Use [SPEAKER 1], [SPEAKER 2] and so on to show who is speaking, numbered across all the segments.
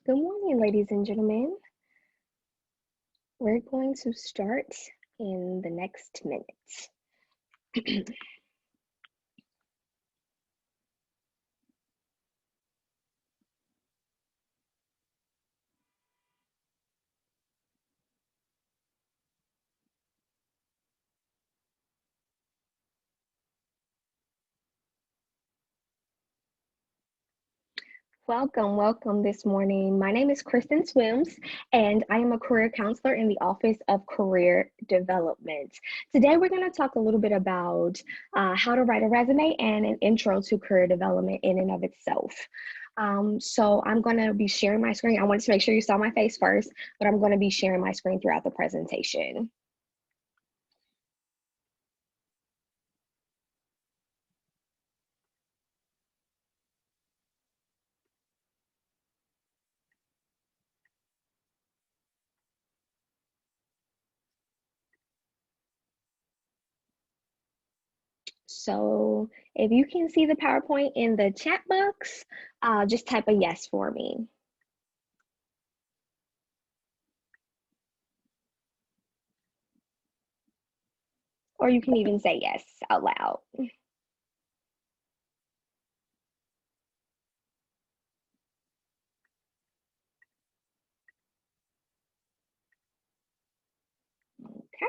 [SPEAKER 1] Good morning, ladies and gentlemen. We're going to start in the next minute. Welcome this morning. My name is Kristen Swims, and I am a career counselor in the Office of Career Development. Today, we're going to talk a little bit about how to write a resume and an intro to career development in and of itself. So I'm going to be sharing my screen. I wanted to make sure you saw my face first, but I'm going to be sharing my screen throughout the presentation. So if you can see the PowerPoint in the chat box, just type a yes for me. Or you can even say yes out loud. Okay.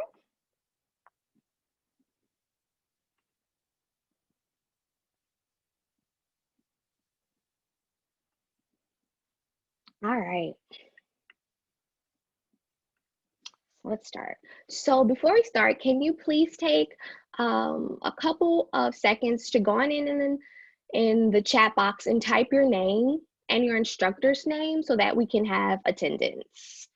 [SPEAKER 1] All right. Let's start. So before we start, can you please take a couple of seconds to go on in the chat box and type your name and your instructor's name so that we can have attendance.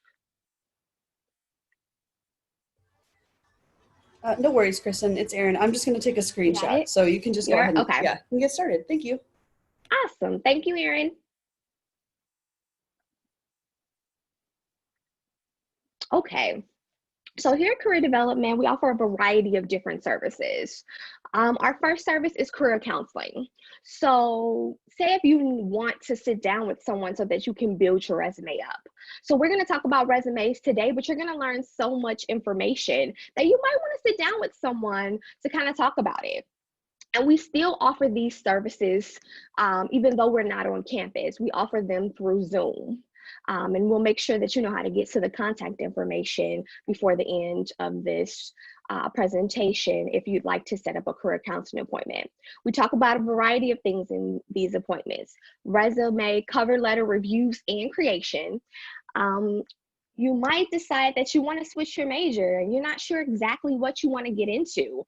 [SPEAKER 2] No worries, Kristen. It's Erin. I'm just going to take a screenshot, so you can just go ahead and
[SPEAKER 1] okay.
[SPEAKER 2] you can get started. Thank you.
[SPEAKER 1] Awesome. Thank you, Erin. Okay. So here at Career Development, we offer a variety of different services. Our first service is career counseling. So say if you want to sit down with someone so that you can build your resume up. So we're going to talk about resumes today, but you're going to learn so much information that you might want to sit down with someone to kind of talk about it. And we still offer these services, even though we're not on campus. We offer them through Zoom. And we'll make sure that you know how to get to the contact information before the end of this presentation if you'd like to set up a career counseling appointment. We talk about a variety of things in these appointments: resume, cover letter reviews, and creation. You might decide that you want to switch your major and you're not sure exactly what you want to get into.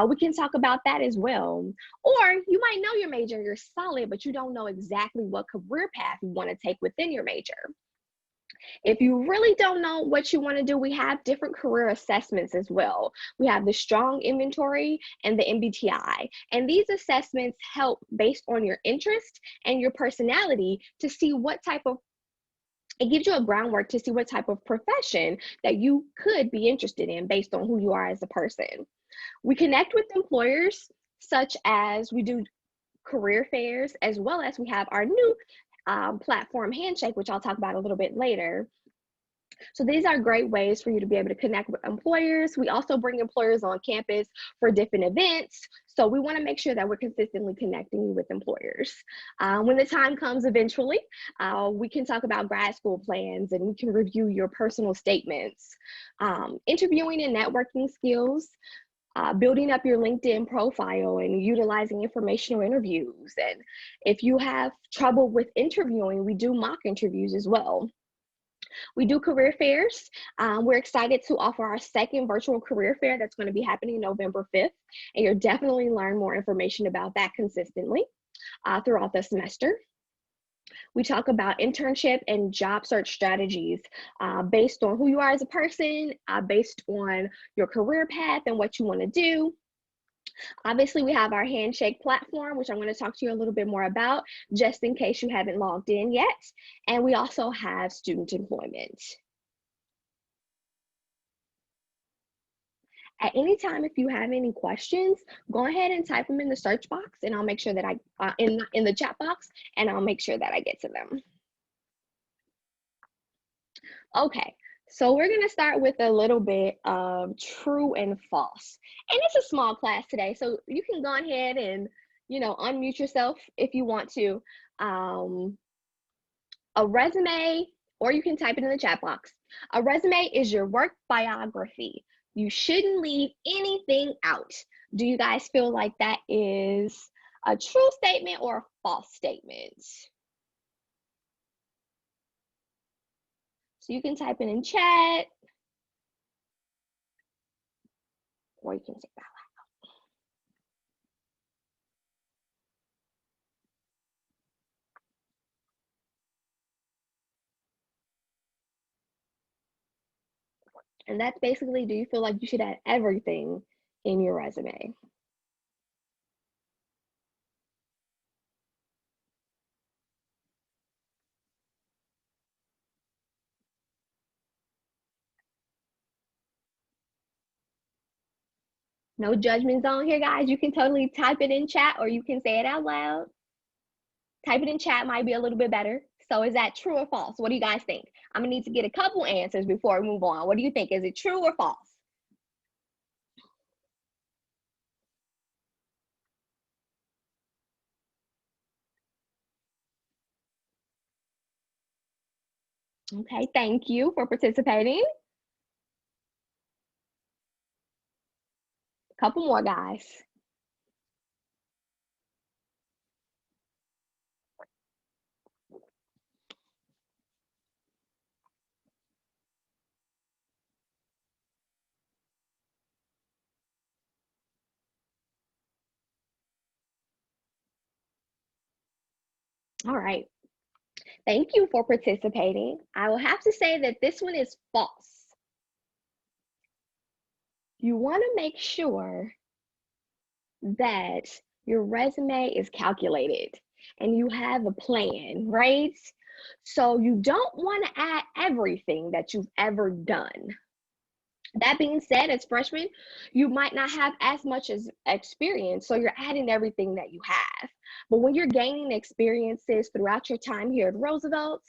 [SPEAKER 1] We can talk about that as well. Or you might know your major, you're solid, but you don't know exactly what career path you want to take within your major. If you really don't know what you want to do, we have different career assessments as well. We have the strong inventory and the MBTI. And these assessments help based on your interest and your personality to see what type of it gives you a groundwork to see what type of profession that you could be interested in based on who you are as a person. We connect with employers, such as we do career fairs, as well as we have our new platform, Handshake, which I'll talk about a little bit later. So these are great ways for you to be able to connect with employers. We also bring employers on campus for different events. So we want to make sure that we're consistently connecting you with employers. When the time comes eventually, we can talk about grad school plans and we can review your personal statements. Interviewing and networking skills. Building up your LinkedIn profile and utilizing informational interviews. And if you have trouble with interviewing, we do mock interviews as well. We do career fairs. We're excited to offer our second virtual career fair that's going to be happening November 5th. And you'll definitely learn more information about that consistently throughout the semester. We talk about internship and job search strategies based on who you are as a person, based on your career path and what you want to do. Obviously, we have our Handshake platform, which I'm going to talk to you a little bit more about, just in case you haven't logged in yet. And we also have student employment. At any time, if you have any questions, go ahead and type them in the search box, and I'll make sure that in the chat box, and I'll make sure that I get to them. Okay, so we're going to start with a little bit of true and false. And it's a small class today, so you can go ahead and, unmute yourself if you want to. Um, a resume, or you can type it in the chat box. A resume is your work biography. You shouldn't leave anything out. Do you guys feel like that is a true statement or a false statement? So you can type it in chat, or you can say that. And that's basically, do you feel like you should add everything in your resume? No judgment zone here, guys. You can totally type it in chat or you can say it out loud. Type it in chat might be a little bit better. So is that true or false? What do you guys think? I'm gonna need to get a couple answers before we move on. What do you think? Is it true or false? Okay, thank you for participating. A couple more, guys. All right. Thank you for participating. I will have to say that this one is false. You want to make sure that your resume is calculated and you have a plan, right? So you don't want to add everything that you've ever done. That being said, as freshmen, you might not have as much as experience, so you're adding everything that you have. But when you're gaining experiences throughout your time here at Roosevelt,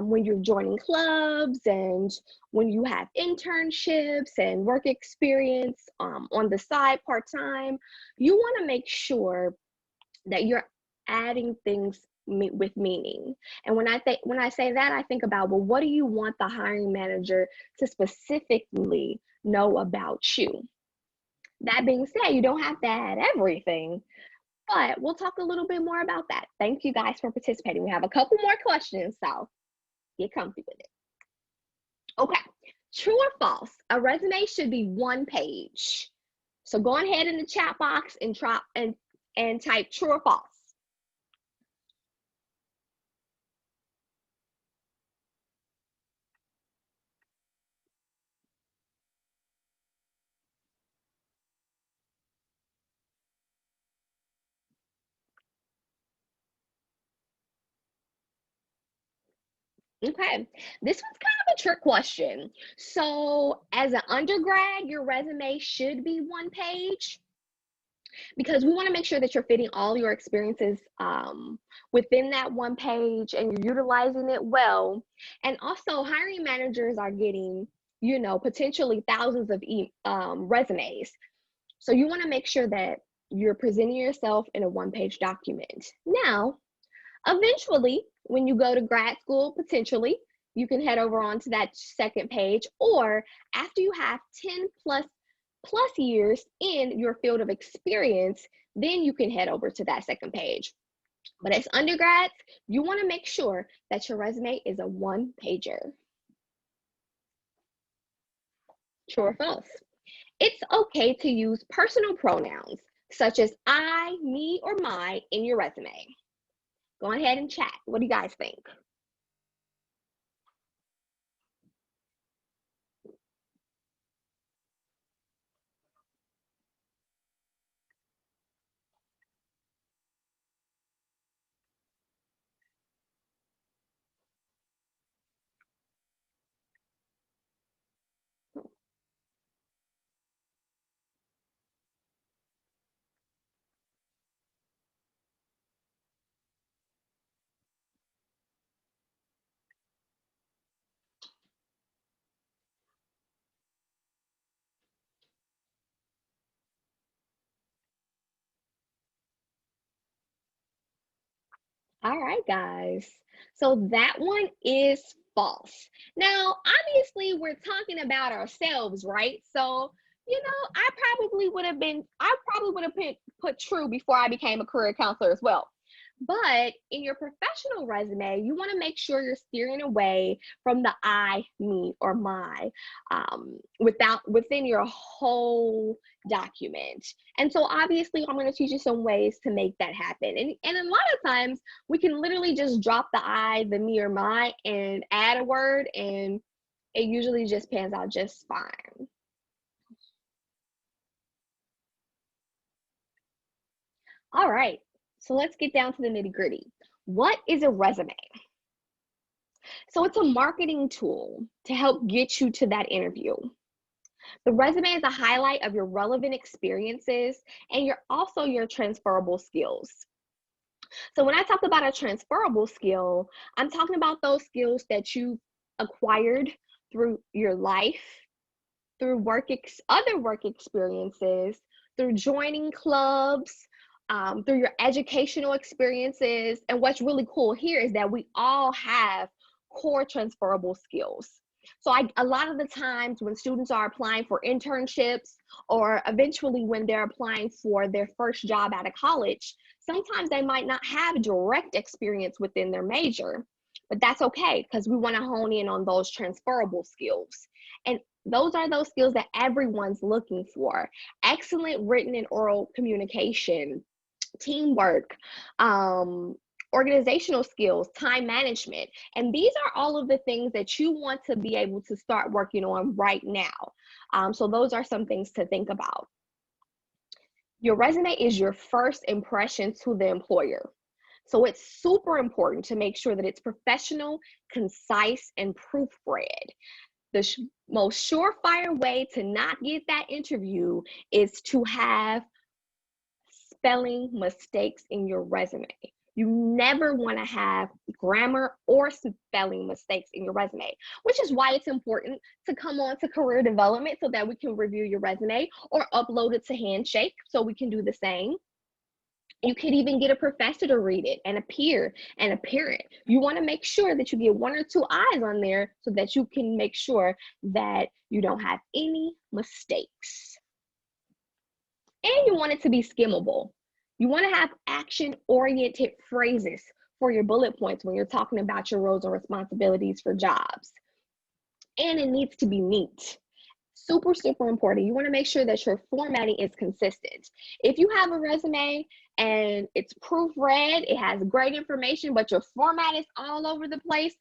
[SPEAKER 1] when you're joining clubs and when you have internships and work experience on the side part-time, you want to make sure that you're adding things with meaning. And when I say that, I think about, well, what do you want the hiring manager to specifically know about you? That being said, you don't have to add everything, but we'll talk a little bit more about that. Thank you guys for participating. We have a couple more questions, so get comfy with it. Okay, true or false? A resume should be one page. So go ahead in the chat box and type true or false. Okay, this one's kind of a trick question. So, as an undergrad, your resume should be one page because we want to make sure that you're fitting all your experiences within that one page and you're utilizing it well. And also, hiring managers are getting, potentially thousands of resumes. So, you want to make sure that you're presenting yourself in a one-page document. Now, eventually, when you go to grad school, potentially, you can head over onto that second page, or after you have 10 plus years in your field of experience, then you can head over to that second page. But as undergrads, you want to make sure that your resume is a one pager. True or false? It's okay to use personal pronouns such as I, me, or my in your resume. Go ahead and chat. What do you guys think? All right, guys. So that one is false. Now, obviously, we're talking about ourselves, right? So, I probably would have put true before I became a career counselor as well. But in your professional resume, you want to make sure you're steering away from the I, me, or my within your whole document. And so obviously I'm going to teach you some ways to make that happen. And a lot of times we can literally just drop the I, the me, or my and add a word, and it usually just pans out just fine. All right, so let's get down to the nitty gritty. What is a resume? So it's a marketing tool to help get you to that interview. The resume is a highlight of your relevant experiences and your transferable skills. So when I talk about a transferable skill, I'm talking about those skills that you acquired through your life, through other work experiences, through joining clubs, through your educational experiences. And what's really cool here is that we all have core transferable skills. So a lot of the times when students are applying for internships or eventually when they're applying for their first job out of college, sometimes they might not have direct experience within their major, but that's okay because we want to hone in on those transferable skills. And those are those skills that everyone's looking for. Excellent written and oral communication, teamwork, organizational skills, time management. And these are all of the things that you want to be able to start working on right now. So those are some things to think about. Your resume is your first impression to the employer. So it's super important to make sure that it's professional, concise, and proofread. The most surefire way to not get that interview is to have spelling mistakes in your resume. You never want to have grammar or spelling mistakes in your resume, which is why it's important to come on to career development so that we can review your resume or upload it to Handshake so we can do the same. You could even get a professor to read it and a peer and a parent. You want to make sure that you get one or two eyes on there so that you can make sure that you don't have any mistakes. And you want it to be skimmable. You want to have action-oriented phrases for your bullet points when you're talking about your roles and responsibilities for jobs. And it needs to be neat. Super, super important. You want to make sure that your formatting is consistent. If you have a resume and it's proofread, it has great information, but your format is all over the place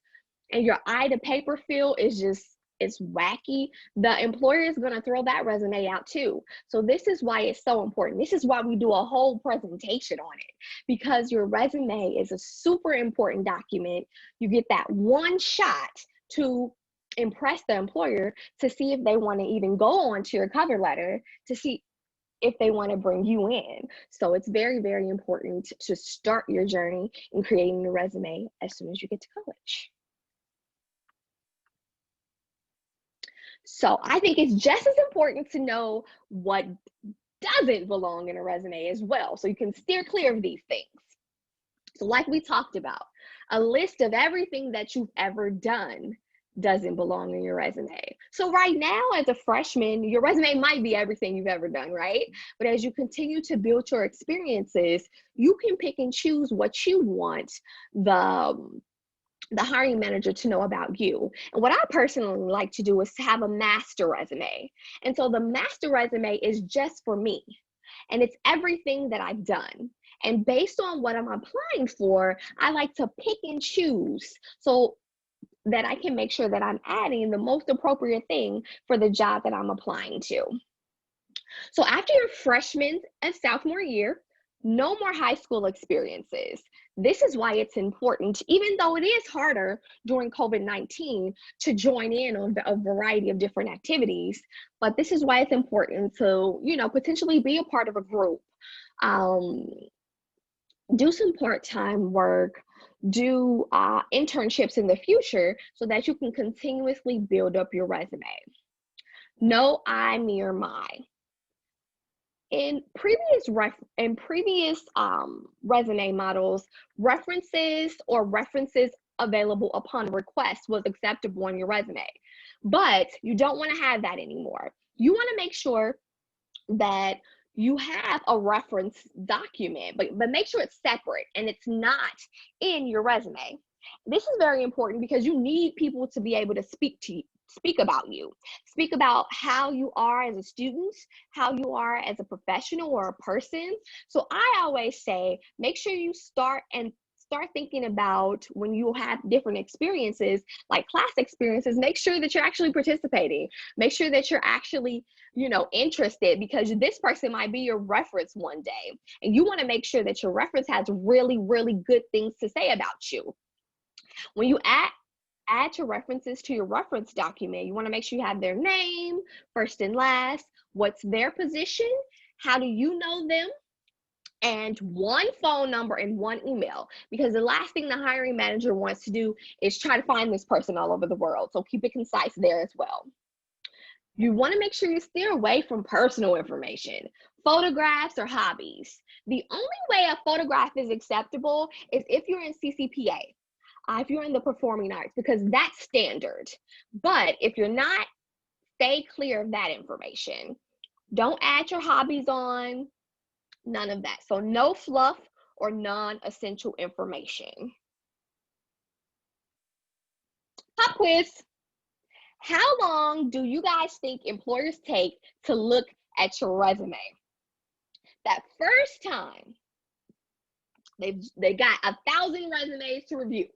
[SPEAKER 1] and your eye to paper feel is just, it's wacky, the employer is going to throw that resume out too. So this is why it's so important. This is why we do a whole presentation on it, because your resume is a super important document. You get that one shot to impress the employer to see if they want to even go on to your cover letter to see if they want to bring you in. So it's very, very important to start your journey in creating a resume as soon as you get to college. So I think it's just as important to know what doesn't belong in a resume as well, so you can steer clear of these things. So like we talked about, a list of everything that you've ever done doesn't belong in your resume. So right now as a freshman, your resume might be everything you've ever done, right? But as you continue to build your experiences, you can pick and choose what you want the hiring manager to know about you. And what I personally like to do is to have a master resume. And so the master resume is just for me. And it's everything that I've done. And based on what I'm applying for, I like to pick and choose so that I can make sure that I'm adding the most appropriate thing for the job that I'm applying to. So after your freshman and sophomore year, no more high school experiences. This is why it's important, even though it is harder during COVID-19 to join in on a variety of different activities, but this is why it's important to, potentially be a part of a group, do some part-time work, do internships in the future so that you can continuously build up your resume. No I, me, or my. In previous resume models, references available upon request was acceptable on your resume, but you don't want to have that anymore. You want to make sure that you have a reference document, but make sure it's separate and it's not in your resume. This is very important because you need people to be able to speak about you, speak about how you are as a student, how you are as a professional or a person. So I always say, make sure you start thinking about when you have different experiences, like class experiences, make sure that you're actually participating. Make sure that you're actually, interested, because this person might be your reference one day. And you want to make sure that your reference has really, really good things to say about you. When you add your references to your reference document, you want to make sure you have their name, first and last, what's their position, how do you know them, and one phone number and one email, because the last thing the hiring manager wants to do is try to find this person all over the world. So keep it concise there as well. You want to make sure you steer away from personal information, photographs or hobbies. The only way a photograph is acceptable is if you're in CCPA, if you're in the performing arts, because that's standard. But if you're not, stay clear of that information. Don't add your hobbies on, none of that. So no fluff or non-essential information. Pop quiz. How long do you guys think employers take to look at your resume? That first time they got 1,000 resumes to review.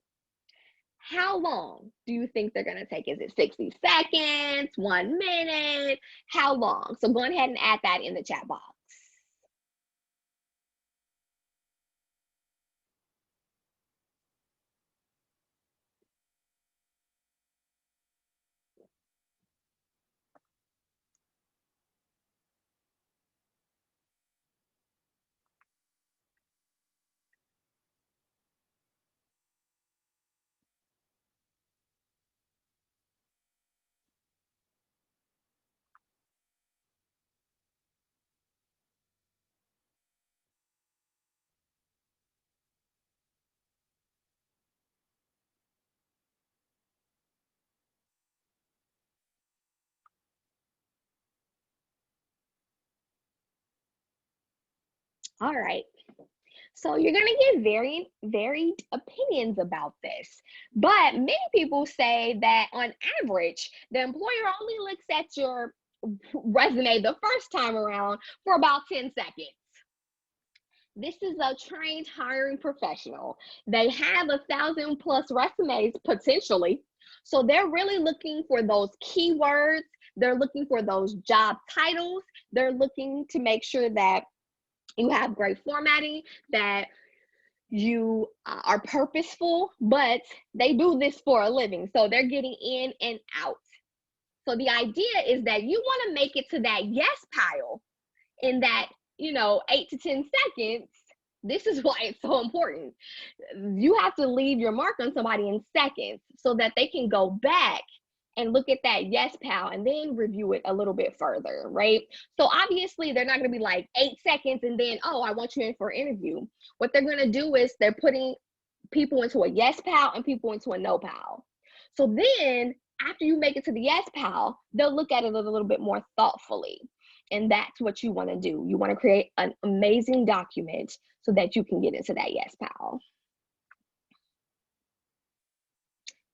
[SPEAKER 1] How long do you think they're going to take? Is it 60 seconds, 1 minute? How long? So go ahead and add that in the chat box. All right. So you're going to get varied opinions about this. But many people say that on average, the employer only looks at your resume the first time around for about 10 seconds. This is a trained hiring professional. They have 1,000 plus resumes potentially. So they're really looking for those keywords. They're looking for those job titles. They're looking to make sure that you have great formatting, that you are purposeful, but they do this for a living. So they're getting in and out. So the idea is that you want to make it to that yes pile in that, 8 to 10 seconds. This is why it's so important. You have to leave your mark on somebody in seconds so that they can go back and look at that yes pal and then review it a little bit further, right? So obviously they're not going to be like 8 seconds and then, oh, I want you in for an interview. What they're going to do is they're putting people into a yes pal and people into a no pal. So then after you make it to the yes pal, they'll look at it a little bit more thoughtfully. And that's what you want to do. You want to create an amazing document so that you can get into that yes pal.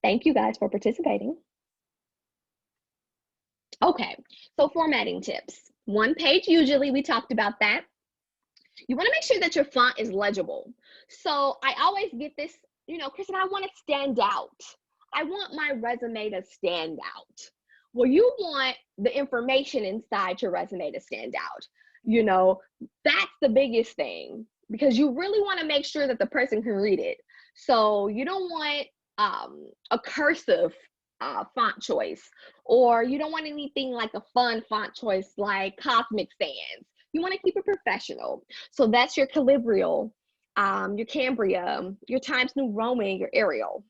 [SPEAKER 1] Thank you guys for participating. Okay, so formatting tips. 1 page usually, we talked about that. You want to make sure that your font is legible. So I always get this, Kristen, I want to stand out. I want my resume to stand out. Well, you want the information inside your resume to stand out. That's the biggest thing, because you really want to make sure that the person can read it. So you don't want a cursive font choice, or you don't want anything like a fun font choice like Cosmic Sans. You want to keep it professional. So that's your Calibri, your Cambria, your Times New Roman, your Arial.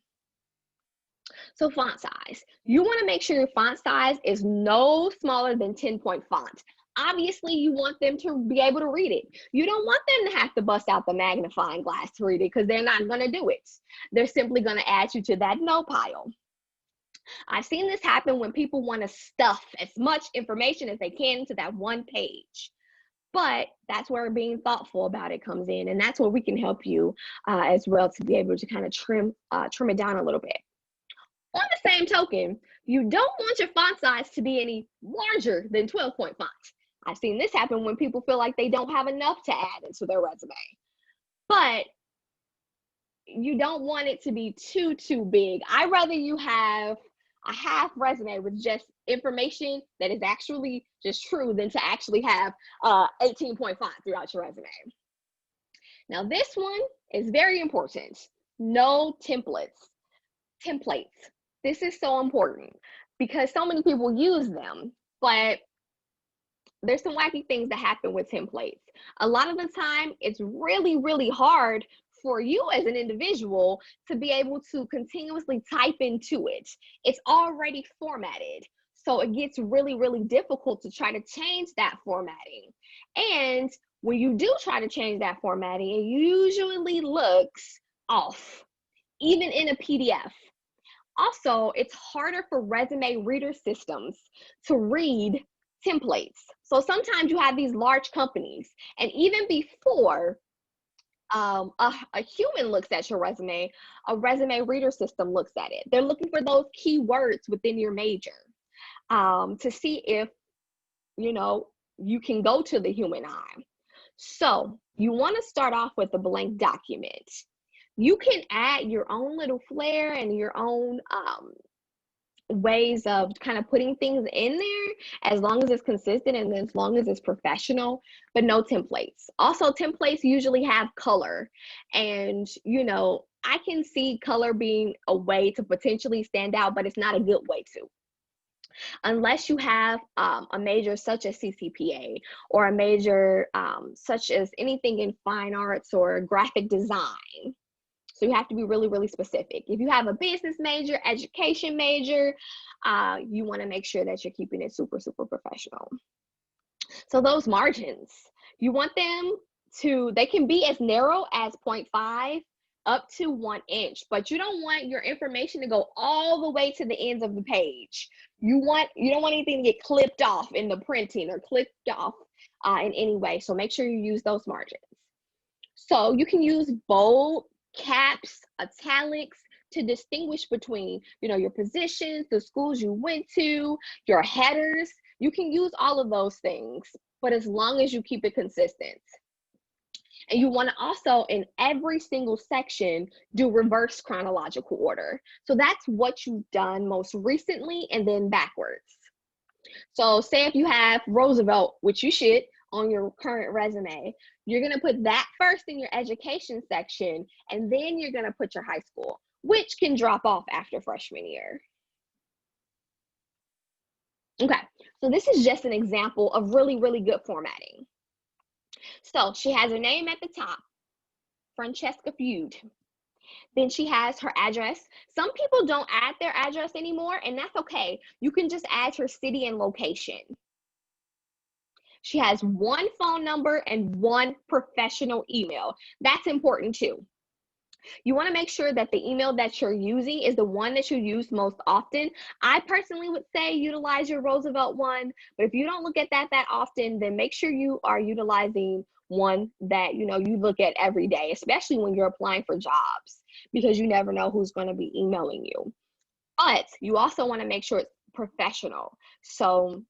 [SPEAKER 1] So font size. You want to make sure your font size is no smaller than 10-point font. Obviously you want them to be able to read it. You don't want them to have to bust out the magnifying glass to read it, because they're not going to do it. They're simply going to add you to that no pile. I've seen this happen when people want to stuff as much information as they can into that one page. But that's where being thoughtful about it comes in, and that's where we can help you as well, to be able to kind of trim it down a little bit. On the same token, you don't want your font size to be any larger than 12-point font. I've seen this happen when people feel like they don't have enough to add into their resume. But you don't want it to be too big. I'd rather you have a half resume with just information that is actually just true than to actually have 18-point font throughout your resume. Now, this one is very important. No templates. This is so important because so many people use them, but there's some wacky things that happen with templates. A lot of the time, it's really hard for you as an individual to be able to continuously type into it. It's already formatted. So it gets really difficult to try to change that formatting. And when you do try to change that formatting, it usually looks off, even in a PDF. Also, it's harder for resume reader systems to read templates. So sometimes you have these large companies, and even before a human looks at your resume, a resume reader system looks at it. They're looking for those keywords within your major to see if, you can go to the human eye. So you want to start off with a blank document. You can add your own little flair and your own ways of kind of putting things in there, as long as it's consistent and as long as it's professional, but no templates. Also, templates usually have color, and I can see color being a way to potentially stand out, but it's not a good way to. Unless you have a major such as CCPA, or a major such as anything in fine arts or graphic design. So you have to be really specific. If you have a business major, education major, you want to make sure that you're keeping it super professional. So those margins, you want them they can be as narrow as 0.5 up to 1 inch, but you don't want your information to go all the way to the ends of the page. You don't want anything to get clipped off in the printing or clipped off in any way. So make sure you use those margins. So you can use bold, caps, italics to distinguish between, your positions, the schools you went to, your headers. You can use all of those things, but as long as you keep it consistent. And you want to also, in every single section, do reverse chronological order. So that's what you've done most recently and then backwards. So say if you have Roosevelt, which you should, on your current resume, you're going to put that first in your education section, and then you're going to put your high school, which can drop off after freshman year. Okay, so this is just an example of really good formatting. So she has her name at the top, Francesca Feud. Then she has her address. Some people don't add their address anymore, and that's okay. You can just add her city and location. She has one phone number and one professional email. That's important too. You want to make sure that the email that you're using is the one that you use most often. I personally would say utilize your Roosevelt one, but if you don't look at that often, then make sure you are utilizing one that you look at every day, especially when you're applying for jobs, because you never know who's going to be emailing you. But you also want to make sure it's professional. So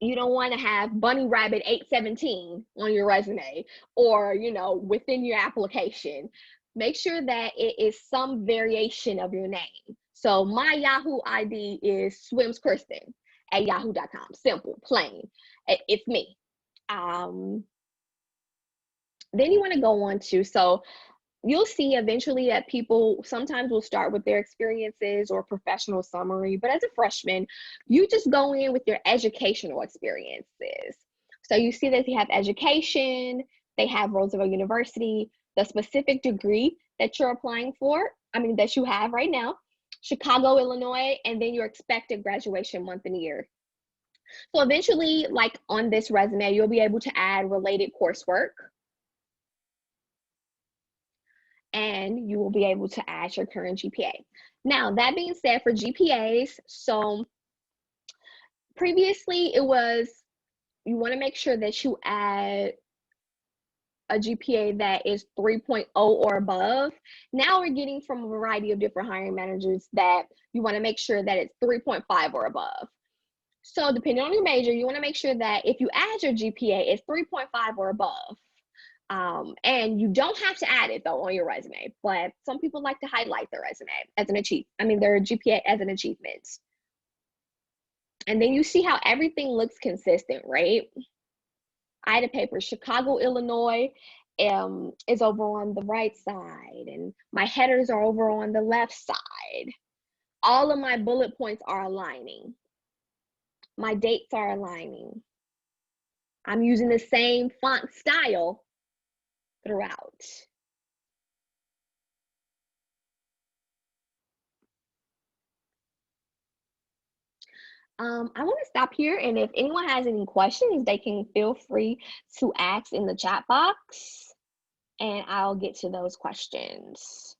[SPEAKER 1] you don't want to have Bunny Rabbit 817 on your resume or, within your application. Make sure that it is some variation of your name. So my Yahoo ID is swimskristen@yahoo.com. Simple, plain. It's me. Then you want to go on to, so you'll see eventually that people sometimes will start with their experiences or professional summary, but as a freshman, you just go in with your educational experiences. So you see that they have education, they have Roosevelt University, the specific degree that you're applying for, that you have right now, Chicago, Illinois, and then your expected graduation month and year. So eventually, like on this resume, you'll be able to add related coursework, and you will be able to add your current GPA. Now, that being said, for GPAs, so previously it was, you want to make sure that you add a GPA that is 3.0 or above. Now we're getting from a variety of different hiring managers that you want to make sure that it's 3.5 or above. So depending on your major, you want to make sure that if you add your GPA, it's 3.5 or above. And you don't have to add it though on your resume, but some people like to highlight their resume as an their GPA as an achievement. And then you see how everything looks consistent, right? I had a paper, Chicago, Illinois, is over on the right side, and my headers are over on the left side. All of my bullet points are aligning. My dates are aligning. I'm using the same font style throughout. I want to stop here, and if anyone has any questions, they can feel free to ask in the chat box, and I'll get to those questions.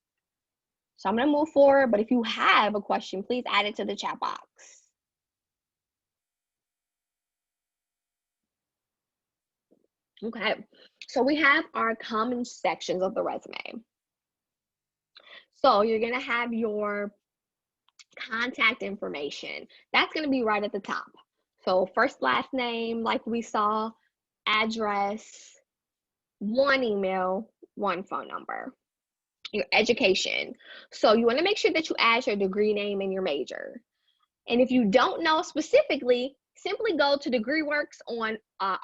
[SPEAKER 1] So I'm going to move forward, but if you have a question, please add it to the chat box. Okay, so we have our common sections of the resume. So you're going to have your contact information. That's going to be right at the top. So first, last name, like we saw, address, one email, one phone number. Your education. So you want to make sure that you add your degree name and your major. And if you don't know specifically, simply go to DegreeWorks on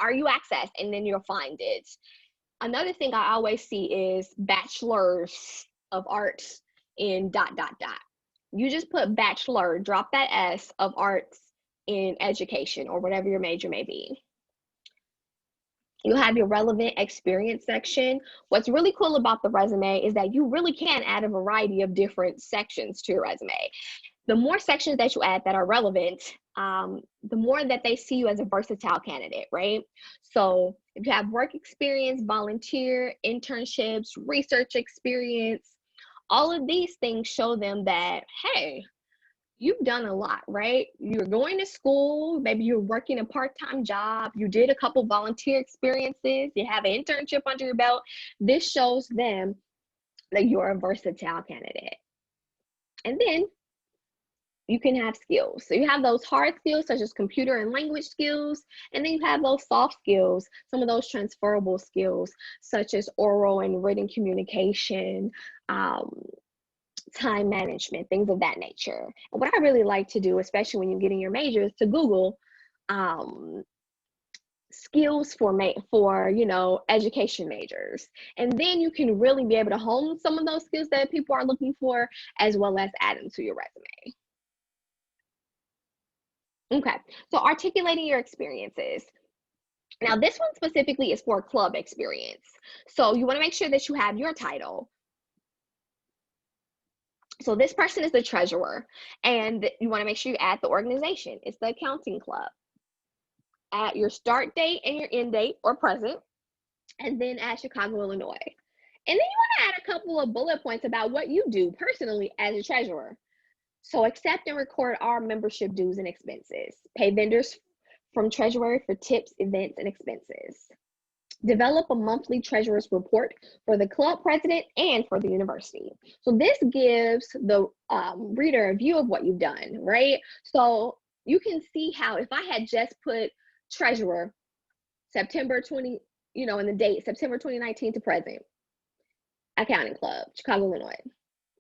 [SPEAKER 1] RU Access, and then you'll find it. Another thing I always see is bachelors of arts in ... You just put bachelor, drop that S, of arts in education, or whatever your major may be. You'll have your relevant experience section. What's really cool about the resume is that you really can add a variety of different sections to your resume. The more sections that you add that are relevant, the more that they see you as a versatile candidate, right? So if you have work experience, volunteer, internships, research experience, all of these things show them that, hey, you've done a lot, right? You're going to school, maybe you're working a part-time job, you did a couple volunteer experiences, you have an internship under your belt. This shows them that you're a versatile candidate. And then you can have skills. So you have those hard skills such as computer and language skills, and then you have those soft skills, some of those transferable skills such as oral and written communication, time management, things of that nature. And what I really like to do, especially when you're getting your majors, to Google skills for education majors, and then you can really be able to hone some of those skills that people are looking for, as well as add them to your resume. Okay, so articulating your experiences. Now, this one specifically is for club experience. So you want to make sure that you have your title. So this person is the treasurer, and you want to make sure you add the organization. It's the accounting club. Add your start date and your end date or present, and then add Chicago, Illinois. And then you want to add a couple of bullet points about what you do personally as a treasurer. So accept and record our membership dues and expenses. Pay vendors from treasurer for tips, events, and expenses. Develop a monthly treasurer's report for the club president and for the university. So this gives the reader a view of what you've done, right? So you can see how if I had just put treasurer, September 20, in the date, September 2019 to present, accounting club, Chicago, Illinois.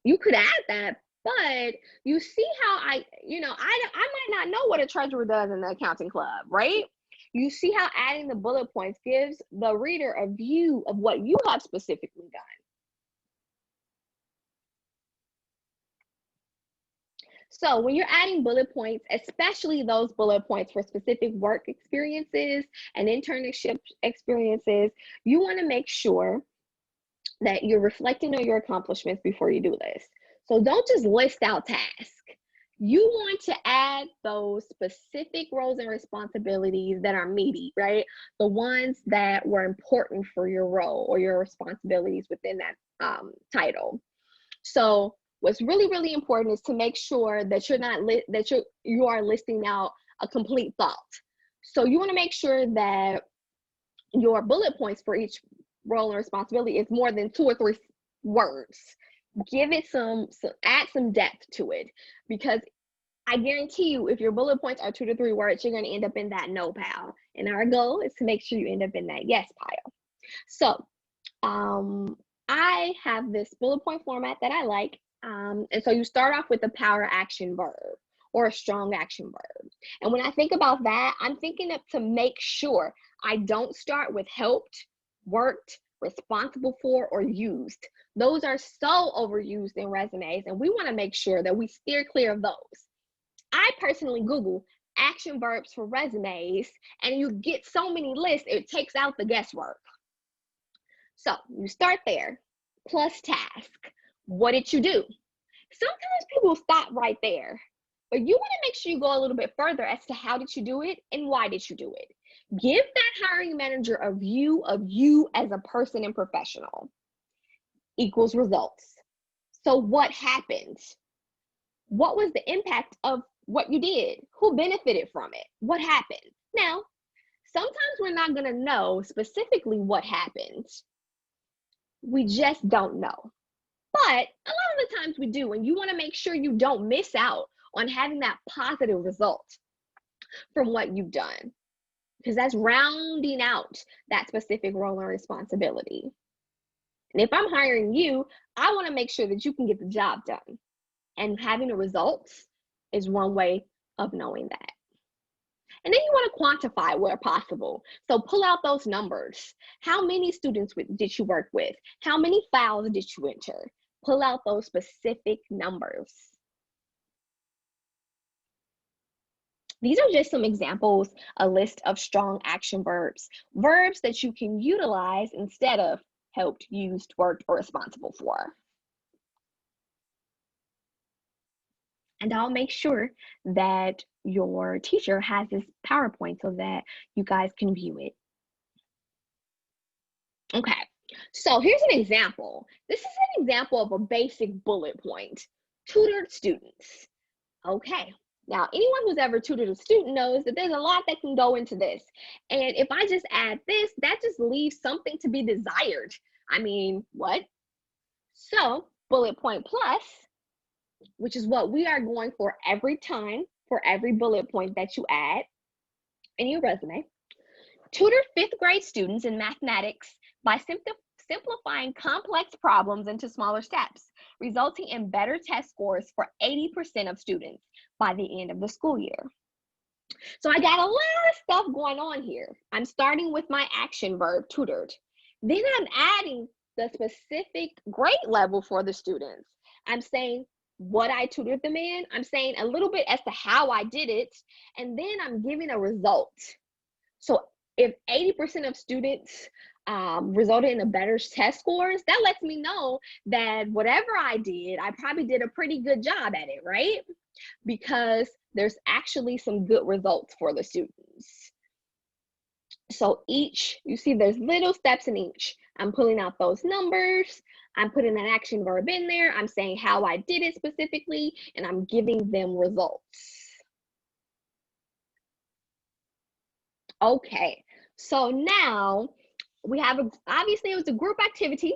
[SPEAKER 1] You could add that, but you see how I might not know what a treasurer does in the accounting club, right? You see how adding the bullet points gives the reader a view of what you have specifically done. So when you're adding bullet points, especially those bullet points for specific work experiences and internship experiences, you want to make sure that you're reflecting on your accomplishments before you do this. So don't just list out tasks. You want to add those specific roles and responsibilities that are meaty, right? The ones that were important for your role or your responsibilities within that title. So what's really, really important is to make sure that you're not that you are listing out a complete thought. So you want to make sure that your bullet points for each role and responsibility is more than 2 or 3 words. Give it add some depth to it, because I guarantee you, if your bullet points are 2 to 3 words, you're going to end up in that no pile. And our goal is to make sure you end up in that yes pile. So I have this bullet point format that I like. And so you start off with a power action verb or a strong action verb. And when I think about that, I'm thinking of to make sure I don't start with helped, worked, responsible for, or used. Those are so overused in resumes, and we want to make sure that we steer clear of those. I personally Google action verbs for resumes, and you get so many lists, it takes out the guesswork. So you start there, plus task. What did you do? Sometimes people stop right there, but you want to make sure you go a little bit further as to how did you do it and why did you do it. Give that hiring manager a view of you as a person and professional. Equals results. So what happened? What was the impact of what you did? Who benefited from it? What happened? Now, sometimes we're not going to know specifically what happened. We just don't know. But a lot of the times we do, and you want to make sure you don't miss out on having that positive result from what you've done, because that's rounding out that specific role and responsibility. And if I'm hiring you, I want to make sure that you can get the job done. And having the results is one way of knowing that. And then you want to quantify where possible. So pull out those numbers. How many students did you work with? How many files did you enter? Pull out those specific numbers. These are just some examples, a list of strong action verbs, verbs that you can utilize instead of helped, used, worked, or responsible for. And I'll make sure that your teacher has this PowerPoint so that you guys can view it. Okay, so here's an example. This is an example of a basic bullet point. Tutored students. Okay, now anyone who's ever tutored a student knows that there's a lot that can go into this. And if I just add this, that just leaves something to be desired. I mean, what? So bullet point plus, which is what we are going for every time for every bullet point that you add in your resume. Tutor 5th grade students in mathematics by simplifying complex problems into smaller steps, resulting in better test scores for 80% of students by the end of the school year. So I got a lot of stuff going on here. I'm starting with my action verb, tutored. Then I'm adding the specific grade level for the students. I'm saying what I tutored them in. I'm saying a little bit as to how I did it. And then I'm giving a result. So if 80% of students resulted in a better test scores, that lets me know that whatever I did, I probably did a pretty good job at it, right? Because there's actually some good results for the students. So each, you see there's little steps in each. I'm pulling out those numbers, I'm putting that action verb in there, I'm saying how I did it specifically, and I'm giving them results. Okay, so now we have, obviously it was a group activity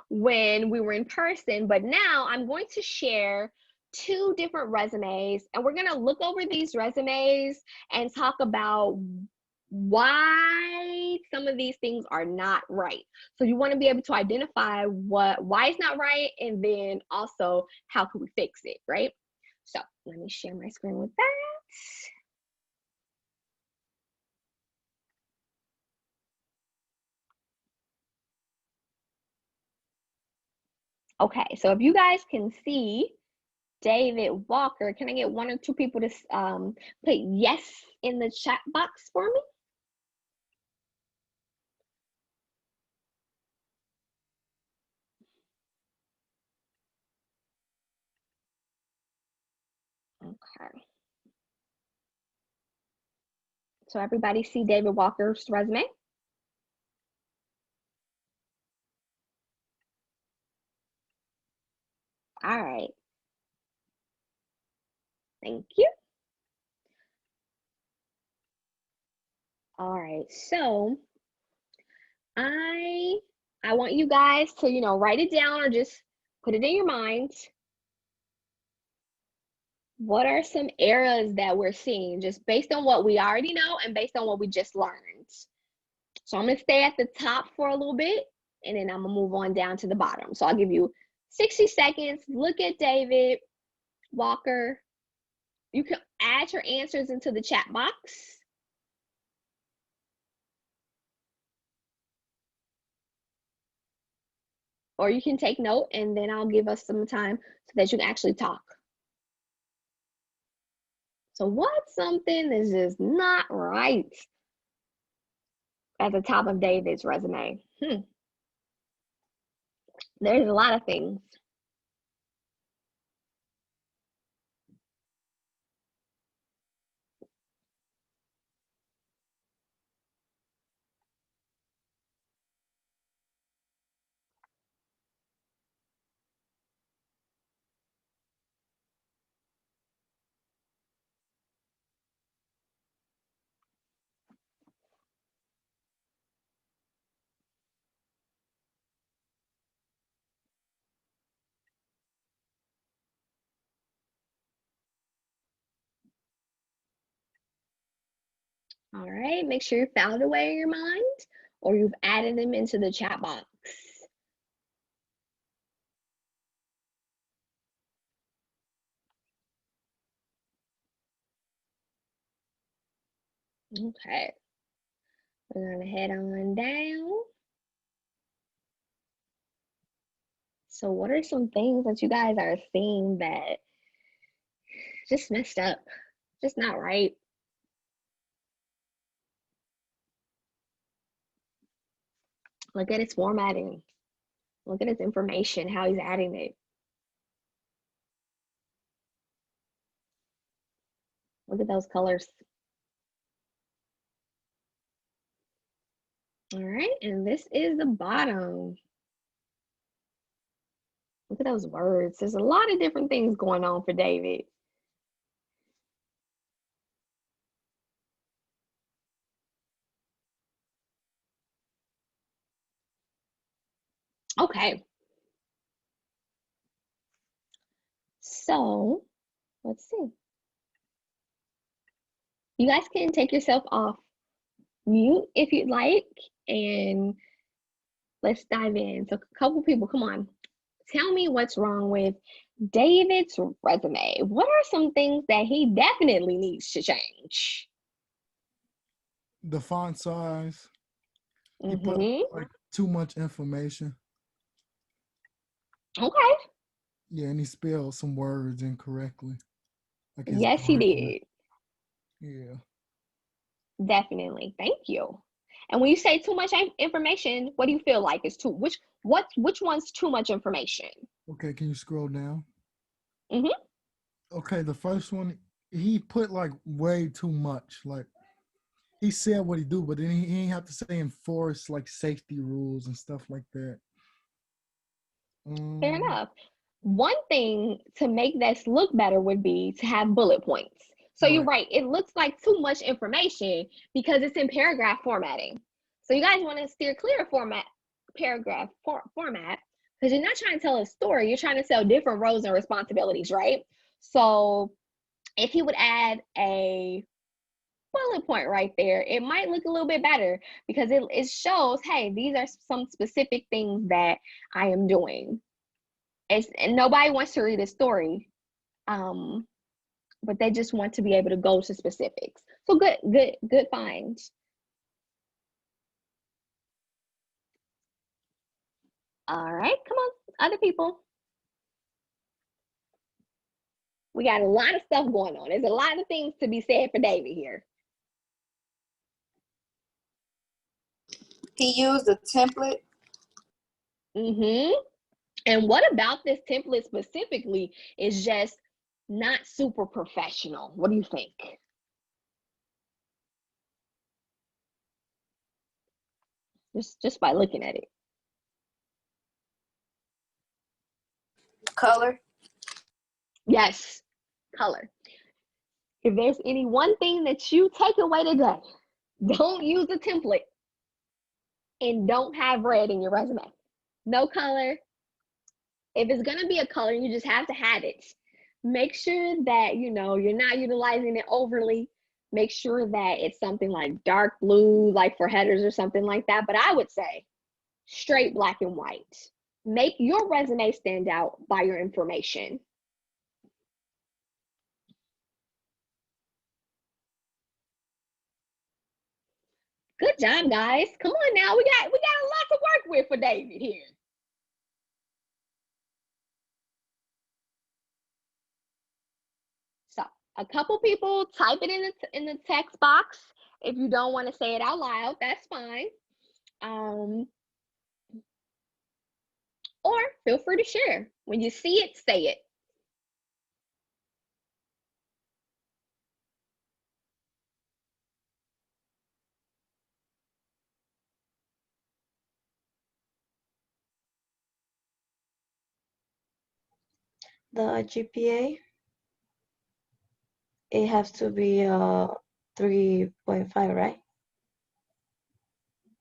[SPEAKER 1] when we were in person, but now I'm going to share 2 different resumes, and we're gonna look over these resumes and talk about why some of these things are not right. So you want to be able to identify why it's not right, and then also how can we fix it, right? So let me share my screen with that. Okay, so if you guys can see David Walker, can I get 1 or 2 people to put yes in the chat box for me? Okay. So everybody see David Walker's resume? All right. Thank you. All right. So I want you guys to, write it down or just put it in your mind. What are some errors that we're seeing just based on what we already know and based on what we just learned? So I'm going to stay at the top for a little bit, and then I'm going to move on down to the bottom. So I'll give you 60 seconds. Look at David Walker. You can add your answers into the chat box. Or you can take note, and then I'll give us some time so that you can actually talk. So what's something that's just not right at the top of David's resume? There's a lot of things. All right, make sure you filed away in your mind or you've added them into the chat box. Okay, we're gonna head on down. So what are some things that you guys are seeing that just messed up, just not right? Look at its formatting. Look at its information, how he's adding it. Look at those colors. All right, and this is the bottom. Look at those words. There's a lot of different things going on for David. Okay. So let's see. You guys can take yourself off mute if you'd like, and let's dive in. So a couple people, come on. Tell me what's wrong with David's resume. What are some things that he definitely needs to change?
[SPEAKER 3] The font size. He put
[SPEAKER 1] Mm-hmm.
[SPEAKER 3] like too much information.
[SPEAKER 1] Okay.
[SPEAKER 3] Yeah, and he spelled some words incorrectly. Like his
[SPEAKER 1] Yes, he
[SPEAKER 3] grammar.
[SPEAKER 1] did.
[SPEAKER 3] Yeah.
[SPEAKER 1] Definitely. Thank you. And when you say too much information, what do you feel like is too? Which one's too much information?
[SPEAKER 3] Okay, can you scroll down?
[SPEAKER 1] Mm-hmm.
[SPEAKER 3] Okay, the first one, he put like way too much. Like he said what he do, but then he ain't have to say enforce like safety rules and stuff like that.
[SPEAKER 1] Fair enough. One thing to make this look better would be to have bullet points. So you're
[SPEAKER 3] Right.
[SPEAKER 1] right. It looks like too much information because it's in paragraph formatting. So you guys want to steer clear of paragraph format because you're not trying to tell a story. You're trying to sell different roles and responsibilities, right? So if he would add a bullet point right there, it might look a little bit better because it shows, hey, these are some specific things that I am doing. And nobody wants to read a story, but they just want to be able to go to specifics. So good find. All right, come on, other people. We got a lot of stuff going on. There's a lot of things to be said for David here.
[SPEAKER 2] He used a template.
[SPEAKER 1] Mm-hmm. And what about this template specifically is just not super professional. What do you think? Just by looking at it.
[SPEAKER 2] Color.
[SPEAKER 1] Yes, color. If there's any one thing that you take away today, don't use a template and don't have red in your resume. No color. If it's gonna be a color, you just have to have it. Make sure that you're not utilizing it overly. Make sure that it's something like dark blue, like for headers or something like that. But I would say straight black and white. Make your resume stand out by your information. Good job, guys. Come on now. We got a lot to work with for David here. So a couple people type it in the text box. If you don't want to say it out loud, that's fine. Or feel free to share. When you see it, say it.
[SPEAKER 4] The GPA, it has to be 3.5, right?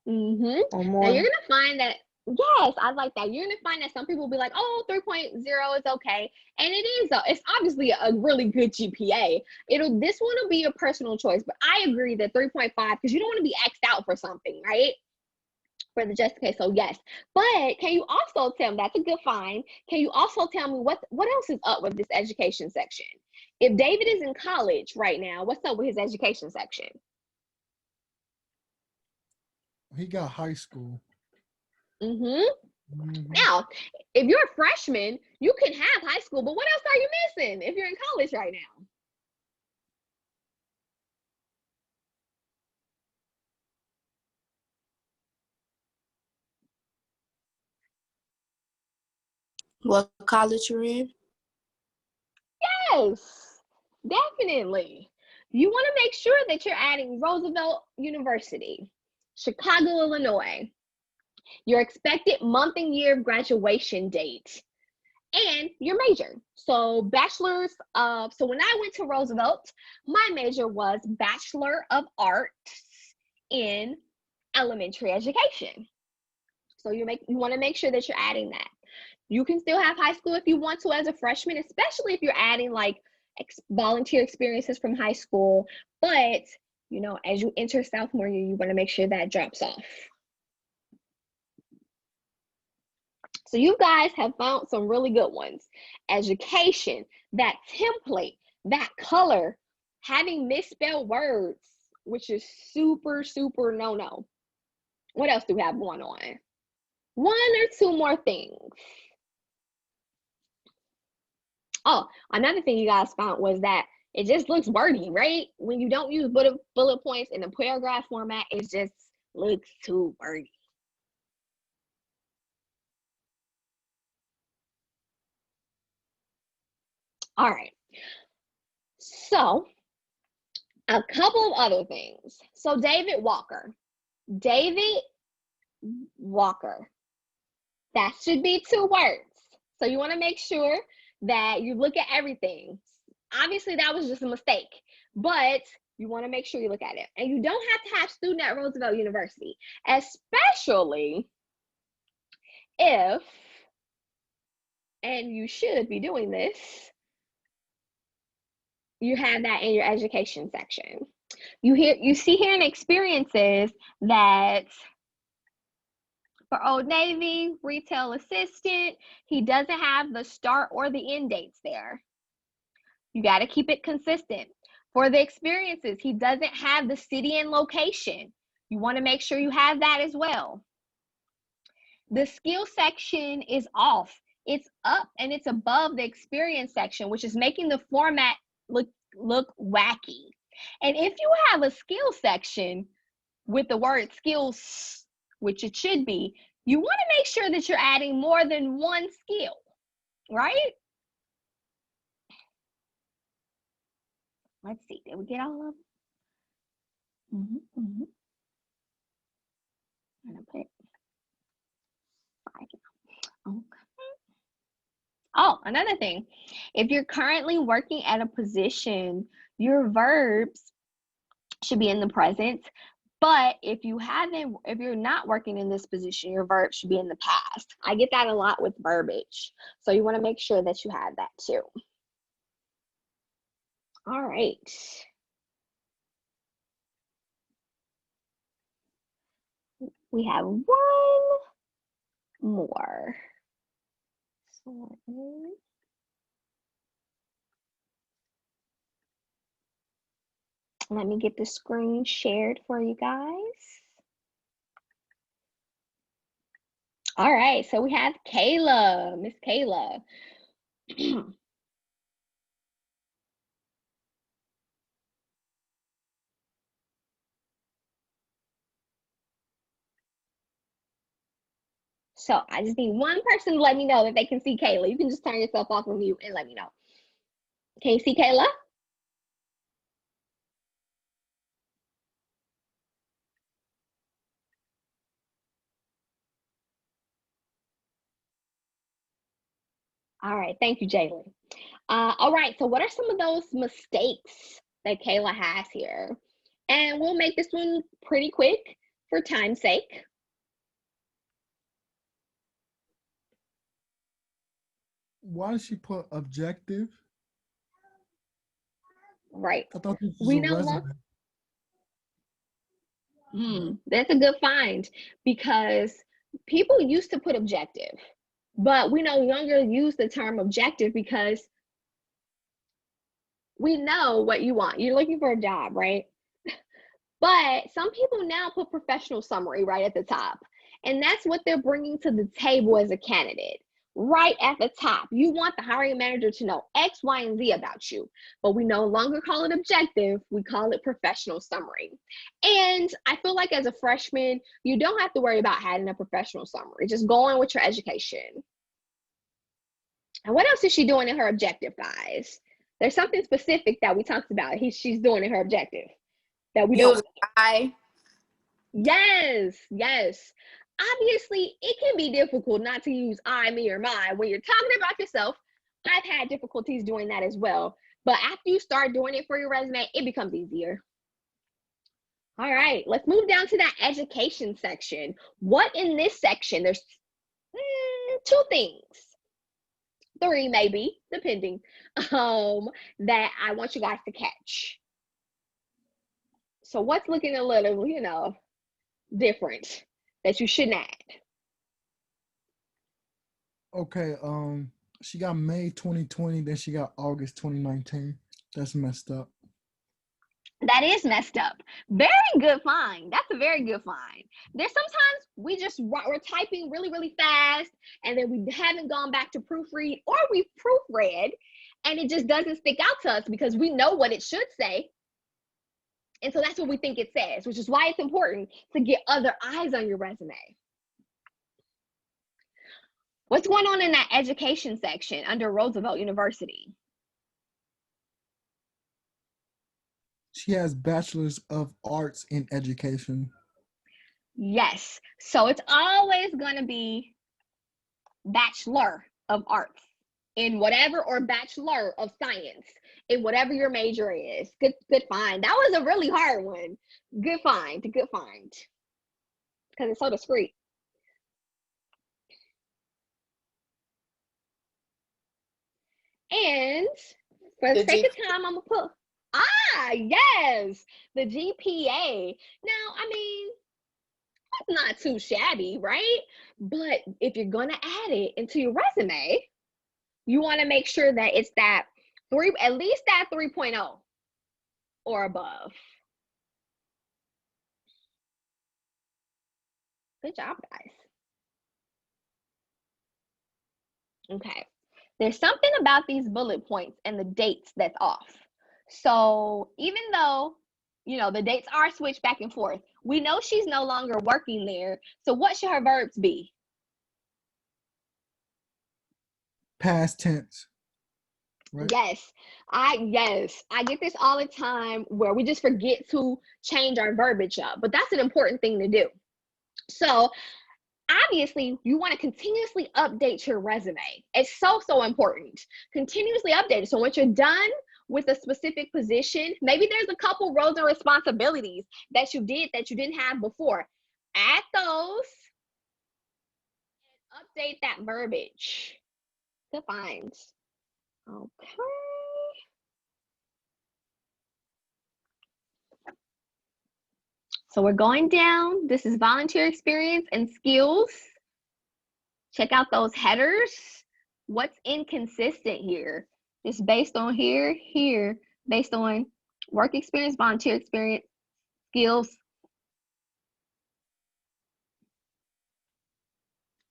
[SPEAKER 1] Mm-hmm.
[SPEAKER 4] Or more.
[SPEAKER 1] Now you're gonna find that, yes, I like that. You're gonna find that some people will be like, oh, 3.0 is okay. And it is, it's obviously a really good GPA. This one will be your personal choice, but I agree that 3.5, because you don't want to be X'd out for something, right? For the just case, so yes. But can you also tell me, that's a good find, can you also tell me what else is up with this education section? If David is in college right now, what's up with his education section?
[SPEAKER 3] He got high school.
[SPEAKER 1] Now, if you're a freshman, you can have high school, but what else are you missing if you're in college right now?
[SPEAKER 2] What college you're in?
[SPEAKER 1] Yes, definitely. You want to make sure that you're adding Roosevelt University, Chicago, Illinois, your expected month and year of graduation date, and your major. So bachelor's of, so when I went to Roosevelt, my major was Bachelor of Arts in Elementary Education. So you want to make sure that you're adding that. You can still have high school if you want to as a freshman, especially if you're adding like volunteer experiences from high school. But, as you enter sophomore year, you want to make sure that drops off. So you guys have found some really good ones. Education, that template, that color, having misspelled words, which is super, super no-no. What else do we have going on? One or two more things. Oh, another thing you guys found was that it just looks wordy, right? When you don't use bullet points in the paragraph format, it just looks too wordy. All right. So, a couple of other things. So, David Walker. That should be 2 words. So, you want to make sure that you look at everything. Obviously, that was just a mistake, but you want to make sure you look at it. And you don't have to have student at Roosevelt University, especially if, and you should be doing this, you have that in your education section. You see here in experiences that for Old Navy, retail assistant, he doesn't have the start or the end dates there. You got to keep it consistent. For the experiences, he doesn't have the city and location. You want to make sure you have that as well. The skill section is off. It's up and it's above the experience section, which is making the format look wacky. And if you have a skill section with the word skills, which it should be, you want to make sure that you're adding more than one skill, right? Let's see. Did we get all of them? I'm gonna put 5. Okay. Oh, another thing. If you're currently working at a position, your verbs should be in the present. But if you're not working in this position, your verb should be in the past. I get that a lot with verbiage. So you want to make sure that you have that too. All right. We have one more. Let me get the screen shared for you guys. All right, so we have Kayla, Miss Kayla. So I just need one person to let me know that they can see Kayla. You can just turn yourself off of mute and let me know. Can you see Kayla? All right, thank you, Jalen. All right, so what are some of those mistakes that Kayla has here? And we'll make this one pretty quick for time's sake.
[SPEAKER 3] Why did she put objective?
[SPEAKER 1] Right.
[SPEAKER 3] I thought this was
[SPEAKER 1] We
[SPEAKER 3] a
[SPEAKER 1] no
[SPEAKER 3] resume.
[SPEAKER 1] That's a good find because people used to put objective, but we no longer use the term objective because we know what you want. You're looking for a job, right? But some people now put professional summary right at the top. And that's what they're bringing to the table as a candidate. Right at the top, you want the hiring manager to know X, Y, and Z about you. But we no longer call it objective, we call it professional summary. And I feel like as a freshman, you don't have to worry about having a professional summary. Just go on with your education. And what else is she doing in her objective, guys? There's something specific that we talked about she's doing in her objective that we don't. Yes. Obviously, it can be difficult not to use I, me, or my when you're talking about yourself. I've had difficulties doing that as well. But after you start doing it for your resume, it becomes easier. All right, let's move down to that education section. What in this section? There's 2 things. 3 maybe, depending, that I want you guys to catch. So what's looking a little, different that you shouldn't add?
[SPEAKER 3] Okay, she got May 2020, then she got August 2019. That's messed up.
[SPEAKER 1] That is messed up. Very good find. That's a very good find. There's sometimes we're typing really, really fast, and then we haven't gone back to proofread, or we've proofread, and it just doesn't stick out to us because we know what it should say. And so that's what we think it says, which is why it's important to get other eyes on your resume. What's going on in that education section under Roosevelt University?
[SPEAKER 3] She has Bachelor's of Arts in Education.
[SPEAKER 1] Yes. So it's always going to be Bachelor of Arts in whatever, or Bachelor of Science in whatever your major is. Good find. That was a really hard one. Good find. Because it's so discreet. And for the sake of time, I'm going to put, yes, the GPA. Now, I mean, that's not too shabby, right? But if you're going to add it into your resume, you want to make sure that it's that at least that 3.0 or above. Good job, guys. Okay. There's something about these bullet points and the dates that's off. So even though, the dates are switched back and forth, we know she's no longer working there. So what should her verbs be?
[SPEAKER 3] Past tense. right?
[SPEAKER 1] Yes, I get this all the time where we just forget to change our verbiage up, but that's an important thing to do. So obviously you want to continuously update your resume. It's so important. Continuously update it. So once you're done with a specific position, maybe there's a couple roles and responsibilities that you did that you didn't have before. Add those and update that verbiage to find. Okay. So we're going down. This is volunteer experience and skills. Check out those headers. What's inconsistent here? Just based on here, based on work experience, volunteer experience, skills.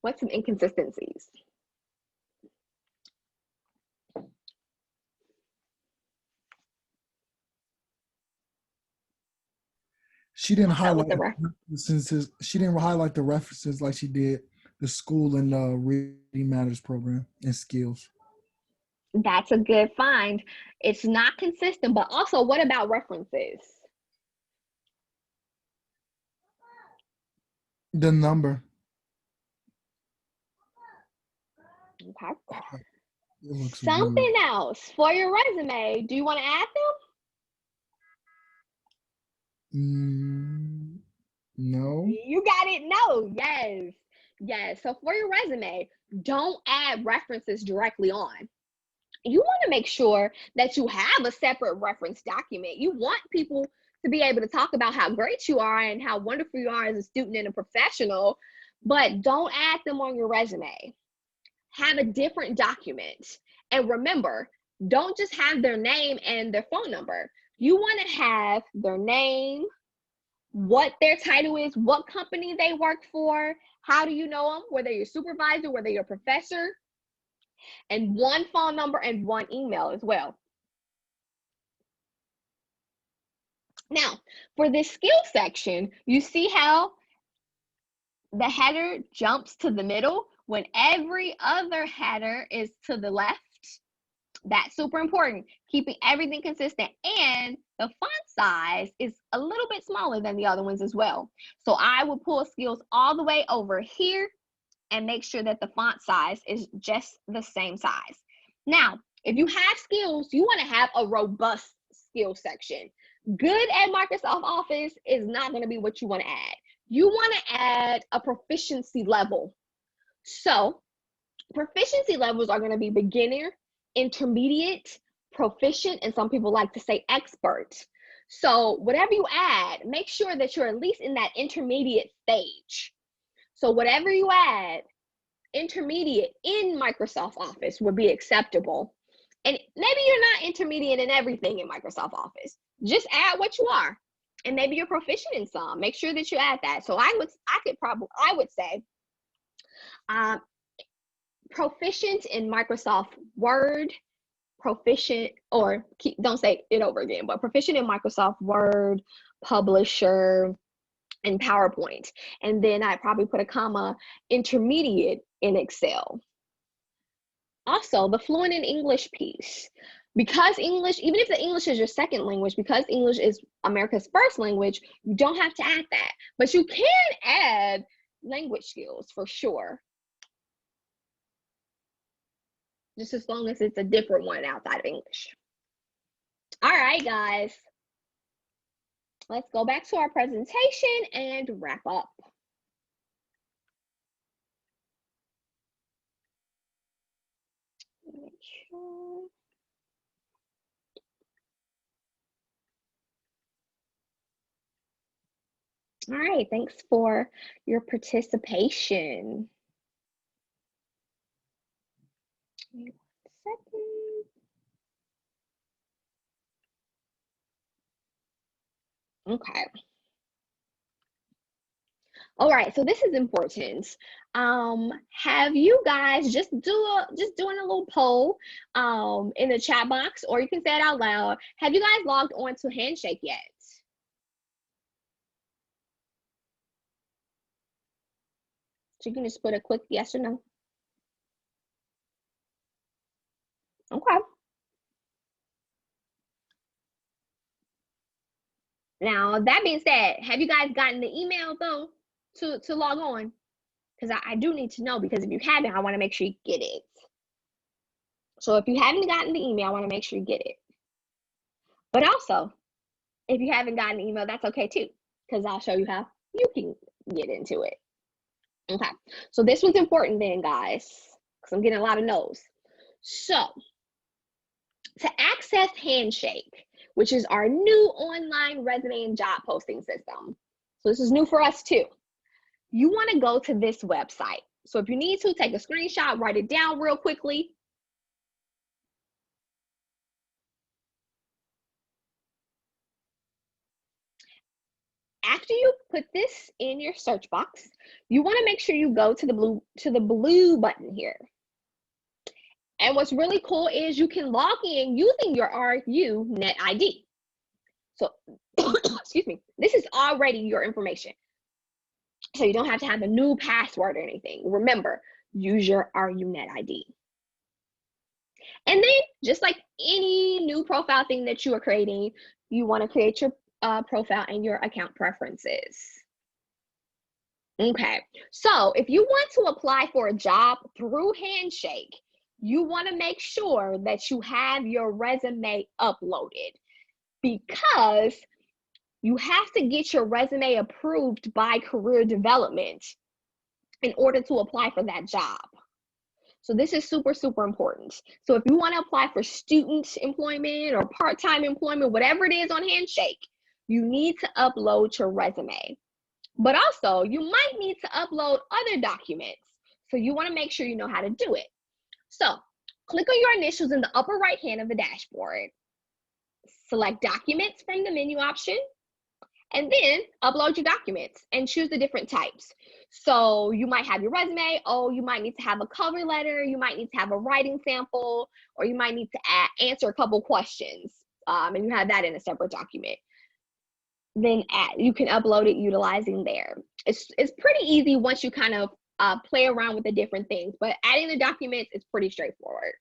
[SPEAKER 1] What's some inconsistencies?
[SPEAKER 3] She didn't
[SPEAKER 1] What's up with
[SPEAKER 3] highlight
[SPEAKER 1] the
[SPEAKER 3] the references. She didn't highlight the references like she did the school and reading matters program and skills.
[SPEAKER 1] That's a good find. It's not consistent, but also what about references?
[SPEAKER 3] The number.
[SPEAKER 1] Okay.
[SPEAKER 3] It looks
[SPEAKER 1] Something
[SPEAKER 3] weird.
[SPEAKER 1] else for your resume. Do you want to add them?
[SPEAKER 3] No.
[SPEAKER 1] You got it. No. Yes. Yes. So for your resume, don't add references directly on. You want to make sure that you have a separate reference document. You want people to be able to talk about how great you are and how wonderful you are as a student and a professional, but don't add them on your resume. Have a different document. And remember, don't just have their name and their phone number. You want to have their name, what their title is, what company they work for, how do you know them, whether you're a supervisor, whether you're a professor, and one phone number and one email as well. Now, for this skill section, you see how the header jumps to the middle when every other header is to the left? That's super important, keeping everything consistent, and the font size is a little bit smaller than the other ones as well. So I will pull skills all the way over here and make sure that the font size is just the same size. Now, if you have skills, you want to have a robust skill section. Good at Microsoft Office is not going to be what you want to add. You want to add a proficiency level. So proficiency levels are going to be beginner, intermediate, proficient, and some people like to say expert. So whatever you add, make sure that you're at least in that intermediate stage. So whatever you add, intermediate in Microsoft Office would be acceptable. And maybe you're not intermediate in everything in Microsoft Office. Just add what you are. And maybe you're proficient in some. Make sure that you add that. So I would say proficient in Microsoft Word, proficient, or don't say it over again, but proficient in Microsoft Word, Publisher, and PowerPoint. And then I probably put a comma, intermediate in Excel. Also, the fluent in English piece. Because English, even if the English is your second language, because English is America's first language, you don't have to add that. But you can add language skills for sure. Just as long as it's a different one outside of English. All right, guys. Let's go back to our presentation and wrap up. Make sure. All right, thanks for your participation. Give me 1 second. Okay. All right, so this is important. Have you guys just doing a little poll in the chat box, or you can say it out loud. Have you guys logged on to Handshake yet? So you can just put a quick yes or no. Okay. Now, that being said, have you guys gotten the email though to log on? Because I do need to know, because if you haven't, I want to make sure you get it. So if you haven't gotten the email, I want to make sure you get it. But also, if you haven't gotten the email, that's okay too, because I'll show you how you can get into it. Okay, so this was important then, guys, because I'm getting a lot of no's. So to access Handshake, which is our new online resume and job posting system, so this is new for us too, you want to go to this website. So if you need to, take a screenshot, write it down real quickly. After you put this in your search box, you want to make sure you go to the blue button here. And what's really cool is you can log in using your RU Net ID. So, excuse me, this is already your information. So you don't have to have a new password or anything. Remember, use your RU Net ID. And then, just like any new profile thing that you are creating, you want to create your profile and your account preferences. Okay, so if you want to apply for a job through Handshake, you want to make sure that you have your resume uploaded, because you have to get your resume approved by career development in order to apply for that job. So this is super, super important. So if you want to apply for student employment or part-time employment, whatever it is on Handshake, you need to upload your resume. But also, you might need to upload other documents. So you want to make sure you know how to do it. So click on your initials in the upper right hand of the dashboard. Select Documents from the menu option, and then upload your documents and choose the different types. So you might have your resume, you might need to have a cover letter, you might need to have a writing sample, or you might need to answer a couple questions, and you have that in a separate document. Then you can upload it utilizing there. It's pretty easy once you kind of play around with the different things, but adding the documents is pretty straightforward.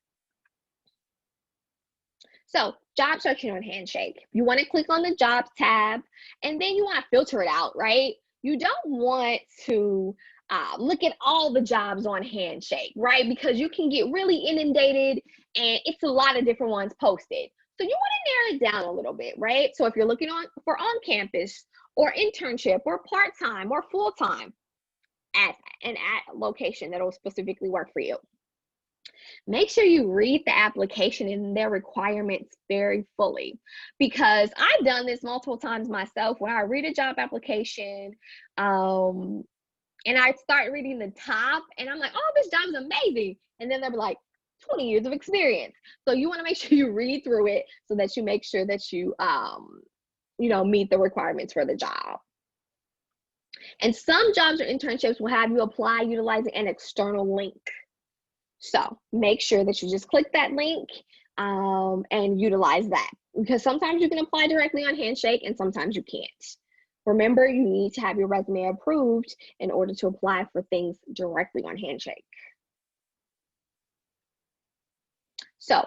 [SPEAKER 1] So job searching on Handshake, you want to click on the jobs tab, and then you want to filter it out, right? You don't want to look at all the jobs on Handshake, right? Because you can get really inundated and it's a lot of different ones posted. So you want to narrow it down a little bit, right? So if you're looking for on-campus or internship or part-time or full-time, at a location that will specifically work for you. Make sure you read the application and their requirements very fully, because I've done this multiple times myself, where I read a job application and I start reading the top and I'm like, oh, this job is amazing. And then they're like, 20 years of experience. So you want to make sure you read through it so that you make sure that you, meet the requirements for the job. And some jobs or internships will have you apply utilizing an external link. So make sure that you just click that link and utilize that, because sometimes you can apply directly on Handshake and sometimes you can't. Remember, you need to have your resume approved in order to apply for things directly on Handshake. So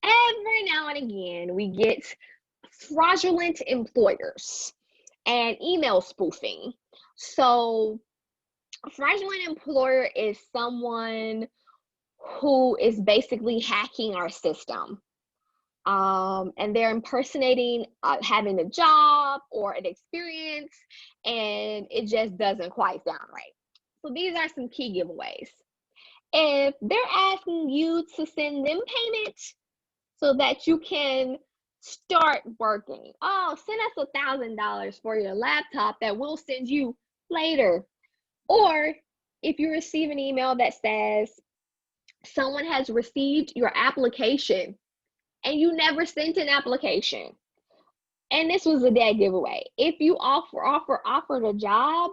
[SPEAKER 1] every now and again, we get fraudulent employers and email spoofing. So a fraudulent employer is someone who is basically hacking our system. And they're impersonating having a job or an experience, and it just doesn't quite sound right. So these are some key giveaways. If they're asking you to send them payment so that you can start working, send us $1,000 for your laptop that we'll send you later. Or if you receive an email that says someone has received your application and you never sent an application, and this was a dead giveaway. If you offered a job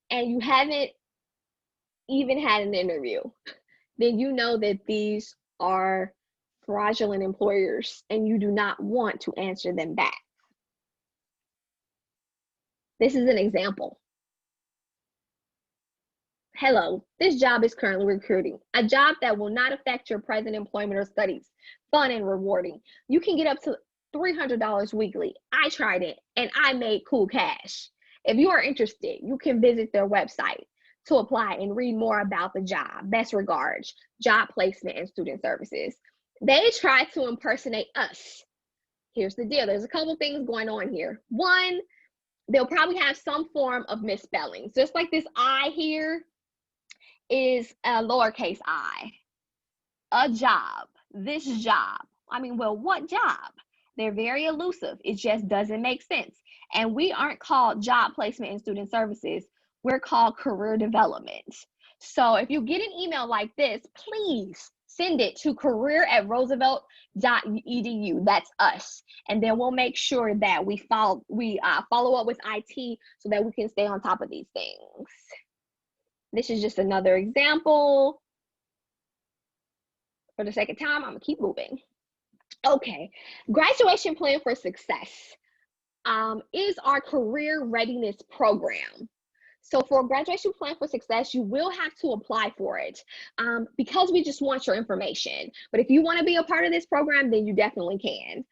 [SPEAKER 1] and you haven't even had an interview, then you know that these are fraudulent employers and you do not want to answer them back. This is an example. Hello, this job is currently recruiting. A job that will not affect your present employment or studies. Fun and rewarding. You can get up to $300 weekly. I tried it and I made cool cash. If you are interested, you can visit their website to apply and read more about the job. Best regards, Job Placement and Student Services. They try to impersonate us. Here's the deal. There's a couple things going on here. One, they'll probably have some form of misspellings. Just like this I here is a lowercase I. A job, this job. I mean, well, what job? They're very elusive. It just doesn't make sense. And we aren't called Job Placement and Student Services. We're called Career Development. So if you get an email like this, please send it to career@roosevelt.edu. That's us. And then we'll make sure that we follow up with IT so that we can stay on top of these things. This is just another example. For the second time, I'm gonna keep moving. Okay, graduation plan for success is our career readiness program. So for a graduation plan for success, you will have to apply for it because we just want your information. But if you want to be a part of this program, then you definitely can.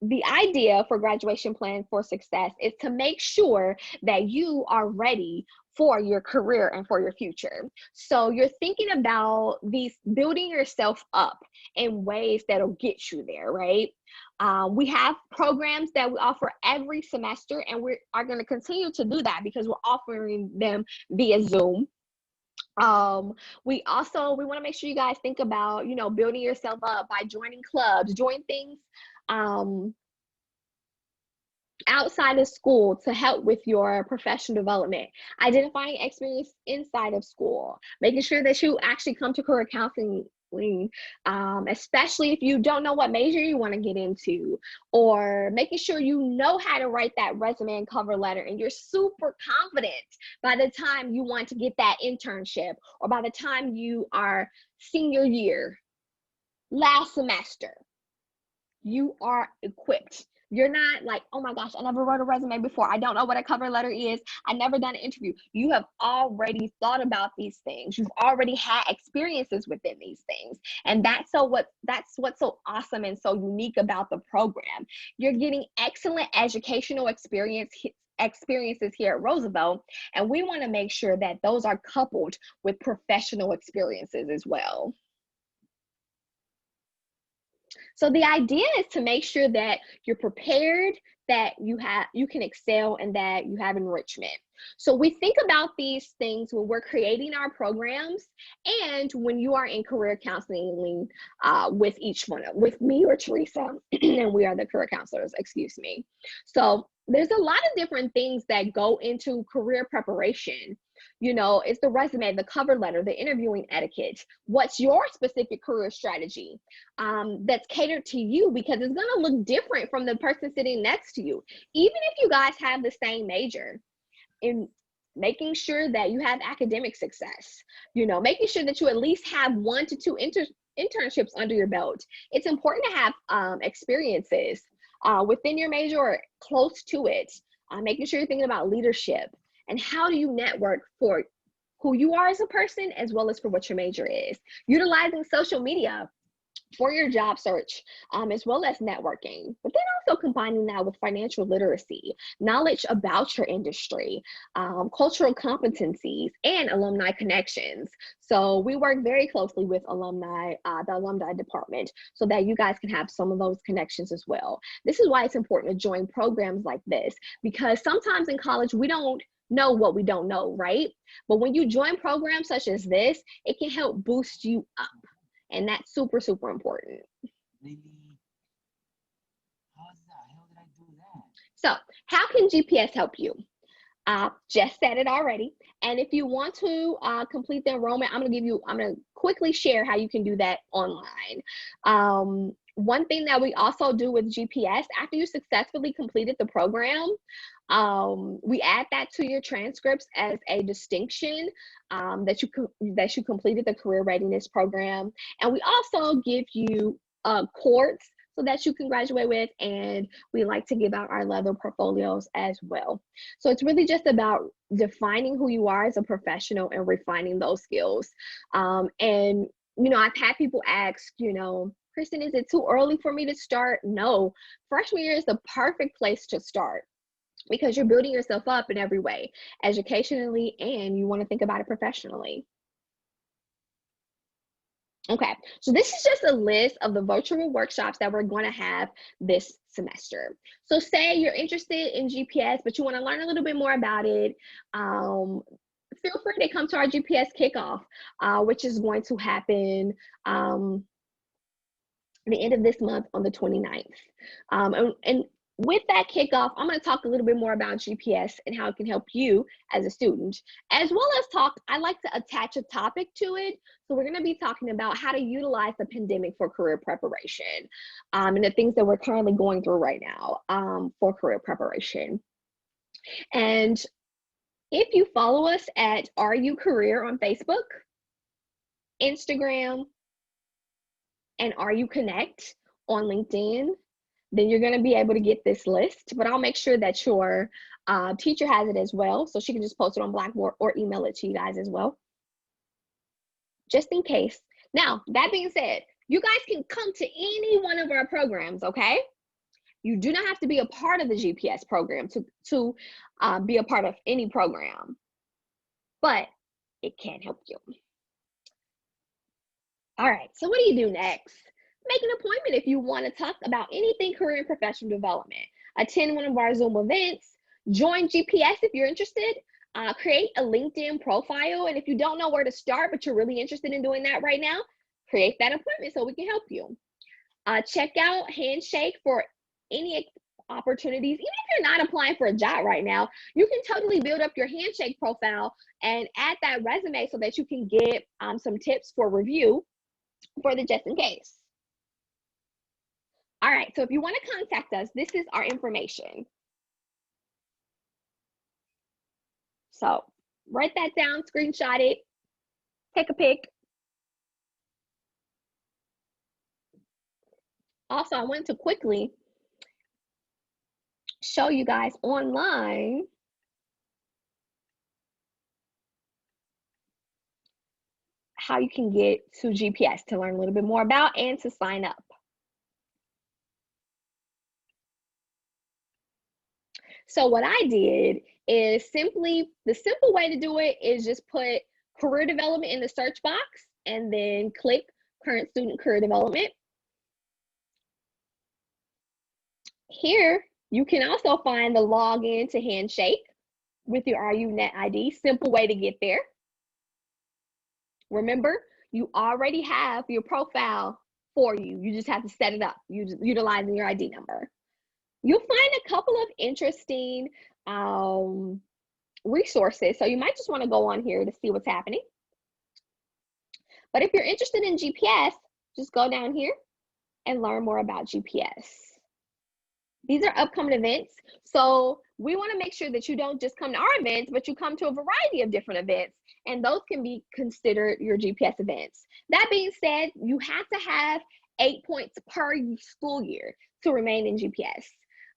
[SPEAKER 1] The idea for graduation plan for success is to make sure that you are ready for your career and for your future. So you're thinking about building yourself up in ways that'll get you there, right? We have programs that we offer every semester, and we are going to continue to do that because we're offering them via Zoom. We want to make sure you guys think about, building yourself up by joining clubs, join things outside of school to help with your professional development, identifying experience inside of school, making sure that you actually come to career counseling, especially if you don't know what major you want to get into, or making sure you know how to write that resume and cover letter and you're super confident by the time you want to get that internship or by the time you are senior year, last semester, you are equipped. You're not like, oh my gosh, I never wrote a resume before. I don't know what a cover letter is. I never done an interview. You have already thought about these things. You've already had experiences within these things. And that's what's so awesome and so unique about the program. You're getting excellent educational experiences here at Roosevelt, and we want to make sure that those are coupled with professional experiences as well. So the idea is to make sure that you're prepared, that you can excel, and that you have enrichment. So we think about these things when we're creating our programs and when you are in career counseling with me or Teresa, and we are the career counselors, excuse me. So there's a lot of different things that go into career preparation. It's the resume, the cover letter, the interviewing etiquette. What's your specific career strategy that's catered to you, because it's going to look different from the person sitting next to you, even if you guys have the same major. In making sure that you have academic success, making sure that you at least have 1 to 2 internships under your belt. It's important to have experiences within your major or close to it, making sure you're thinking about leadership and how do you network for who you are as a person as well as for what your major is. Utilizing social media for your job search, as well as networking, but then also combining that with financial literacy, knowledge about your industry, cultural competencies, and alumni connections. So we work very closely with the alumni department, so that you guys can have some of those connections as well. This is why it's important to join programs like this, because sometimes in college, we don't know what we don't know, right? But when you join programs such as this, it can help boost you up. And that's super, super important.
[SPEAKER 5] Really? How did I do that?
[SPEAKER 1] So how can GPS help you? Just said it already. And if you want to complete the enrollment, I'm gonna quickly share how you can do that online. One thing that we also do with GPS, after you successfully completed the program, we add that to your transcripts as a distinction that you completed the career readiness program. And we also give you courts so that you can graduate with, and we like to give out our leather portfolios as well. So it's really just about defining who you are as a professional and refining those skills. And I've had people ask, Kristen, is it too early for me to start? No, freshman year is the perfect place to start because you're building yourself up in every way, educationally, and you want to think about it professionally. Okay, so this is just a list of the virtual workshops that we're going to have this semester. So say you're interested in GPS, but you want to learn a little bit more about it. Feel free to come to our GPS kickoff, which is going to happen the end of this month on the 29th. And with that kickoff, I'm going to talk a little bit more about GPS and how it can help you as a student, as well as I like to attach a topic to it. So we're going to be talking about how to utilize the pandemic for career preparation, and the things that we're currently going through right now for career preparation. And if you follow us at RU Career on Facebook, Instagram, and RU Connect on LinkedIn, then you're going to be able to get this list. But I'll make sure that your teacher has it as well, so she can just post it on Blackboard or email it to you guys as well, just in case. Now, that being said, you guys can come to any one of our programs, okay? You do not have to be a part of the GPS program to be a part of any program, but it can help you. All right, so what do you do next? Make an appointment if you want to talk about anything career and professional development. Attend one of our Zoom events. Join GPS if you're interested. Create a LinkedIn profile. And if you don't know where to start, but you're really interested in doing that right now, create that appointment so we can help you. Check out Handshake for any opportunities. Even if you're not applying for a job right now, you can totally build up your Handshake profile and add that resume so that you can get some tips for review for the just in case. All right, so if you want to contact us, this is our information. So write that down, screenshot it, take a pic. Also, I want to quickly show you guys online how you can get to GPS to learn a little bit more about and to sign up. So what I did is the simple way to do it is just put career development in the search box and then click current student career development. Here, you can also find the login to Handshake with your RUNet ID. Simple way to get there. Remember, you already have your profile for you. You just have to set it up utilizing your ID number. You'll find a couple of interesting resources. So you might just want to go on here to see what's happening. But if you're interested in GPS, just go down here and learn more about GPS. These are upcoming events. So we want to make sure that you don't just come to our events, but you come to a variety of different events, and those can be considered your GPS events. That being said, you have to have 8 points per school year to remain in GPS.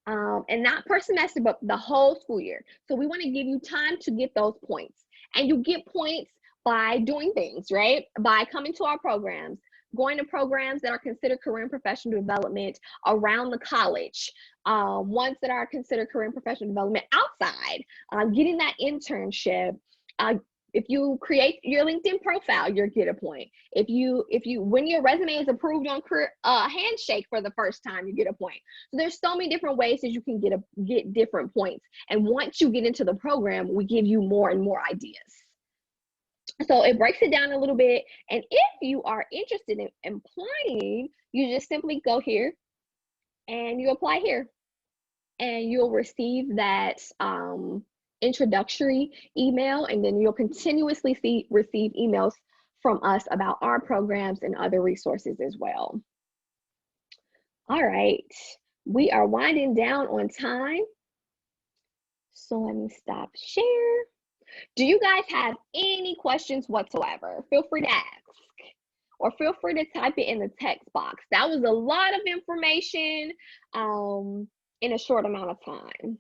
[SPEAKER 1] And not per semester, but the whole school year. So we want to give you time to get those points. And you get points by doing things, right? By coming to our programs, going to programs that are considered career and professional development around the college, ones that are considered career and professional development outside, getting that internship. If you create your LinkedIn profile, you'll get a point. When your resume is approved on Handshake for the first time, you get a point. So there's so many different ways that you can get different points. And once you get into the program, we give you more and more ideas. So it breaks it down a little bit. And if you are interested in applying, you just simply go here and you apply here. And you'll receive that introductory email, and then you'll continuously receive emails from us about our programs and other resources as well. All right, we are winding down on time. So let me stop share. Do you guys have any questions whatsoever? Feel free to ask, or feel free to type it in the text box. That was a lot of information in a short amount of time.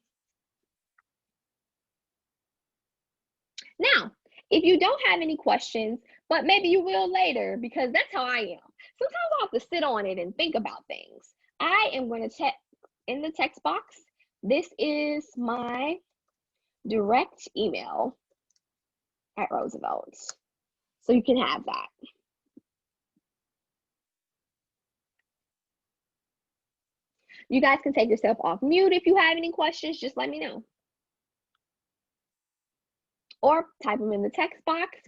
[SPEAKER 1] Now, if you don't have any questions, but maybe you will later, because that's how I am. sometimes I have to sit on it and think about things. I am going to check in the text box. This is my direct email at Roosevelt. So you can have that. You guys can take yourself off mute if you have any questions, just let me know. Or type them in the text box.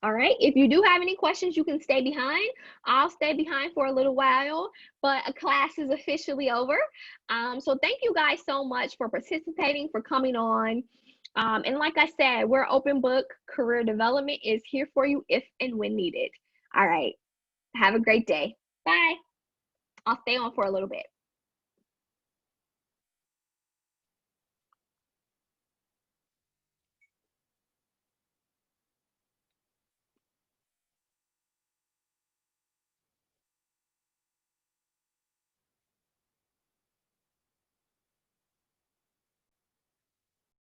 [SPEAKER 1] All right, if you do have any questions, you can stay behind. I'll stay behind for a little while, but a class is officially over. So thank you guys so much for participating, for coming on. And like I said, we're open book. Career development is here for you if and when needed. All right, have a great day. Bye. I'll stay on for a little bit.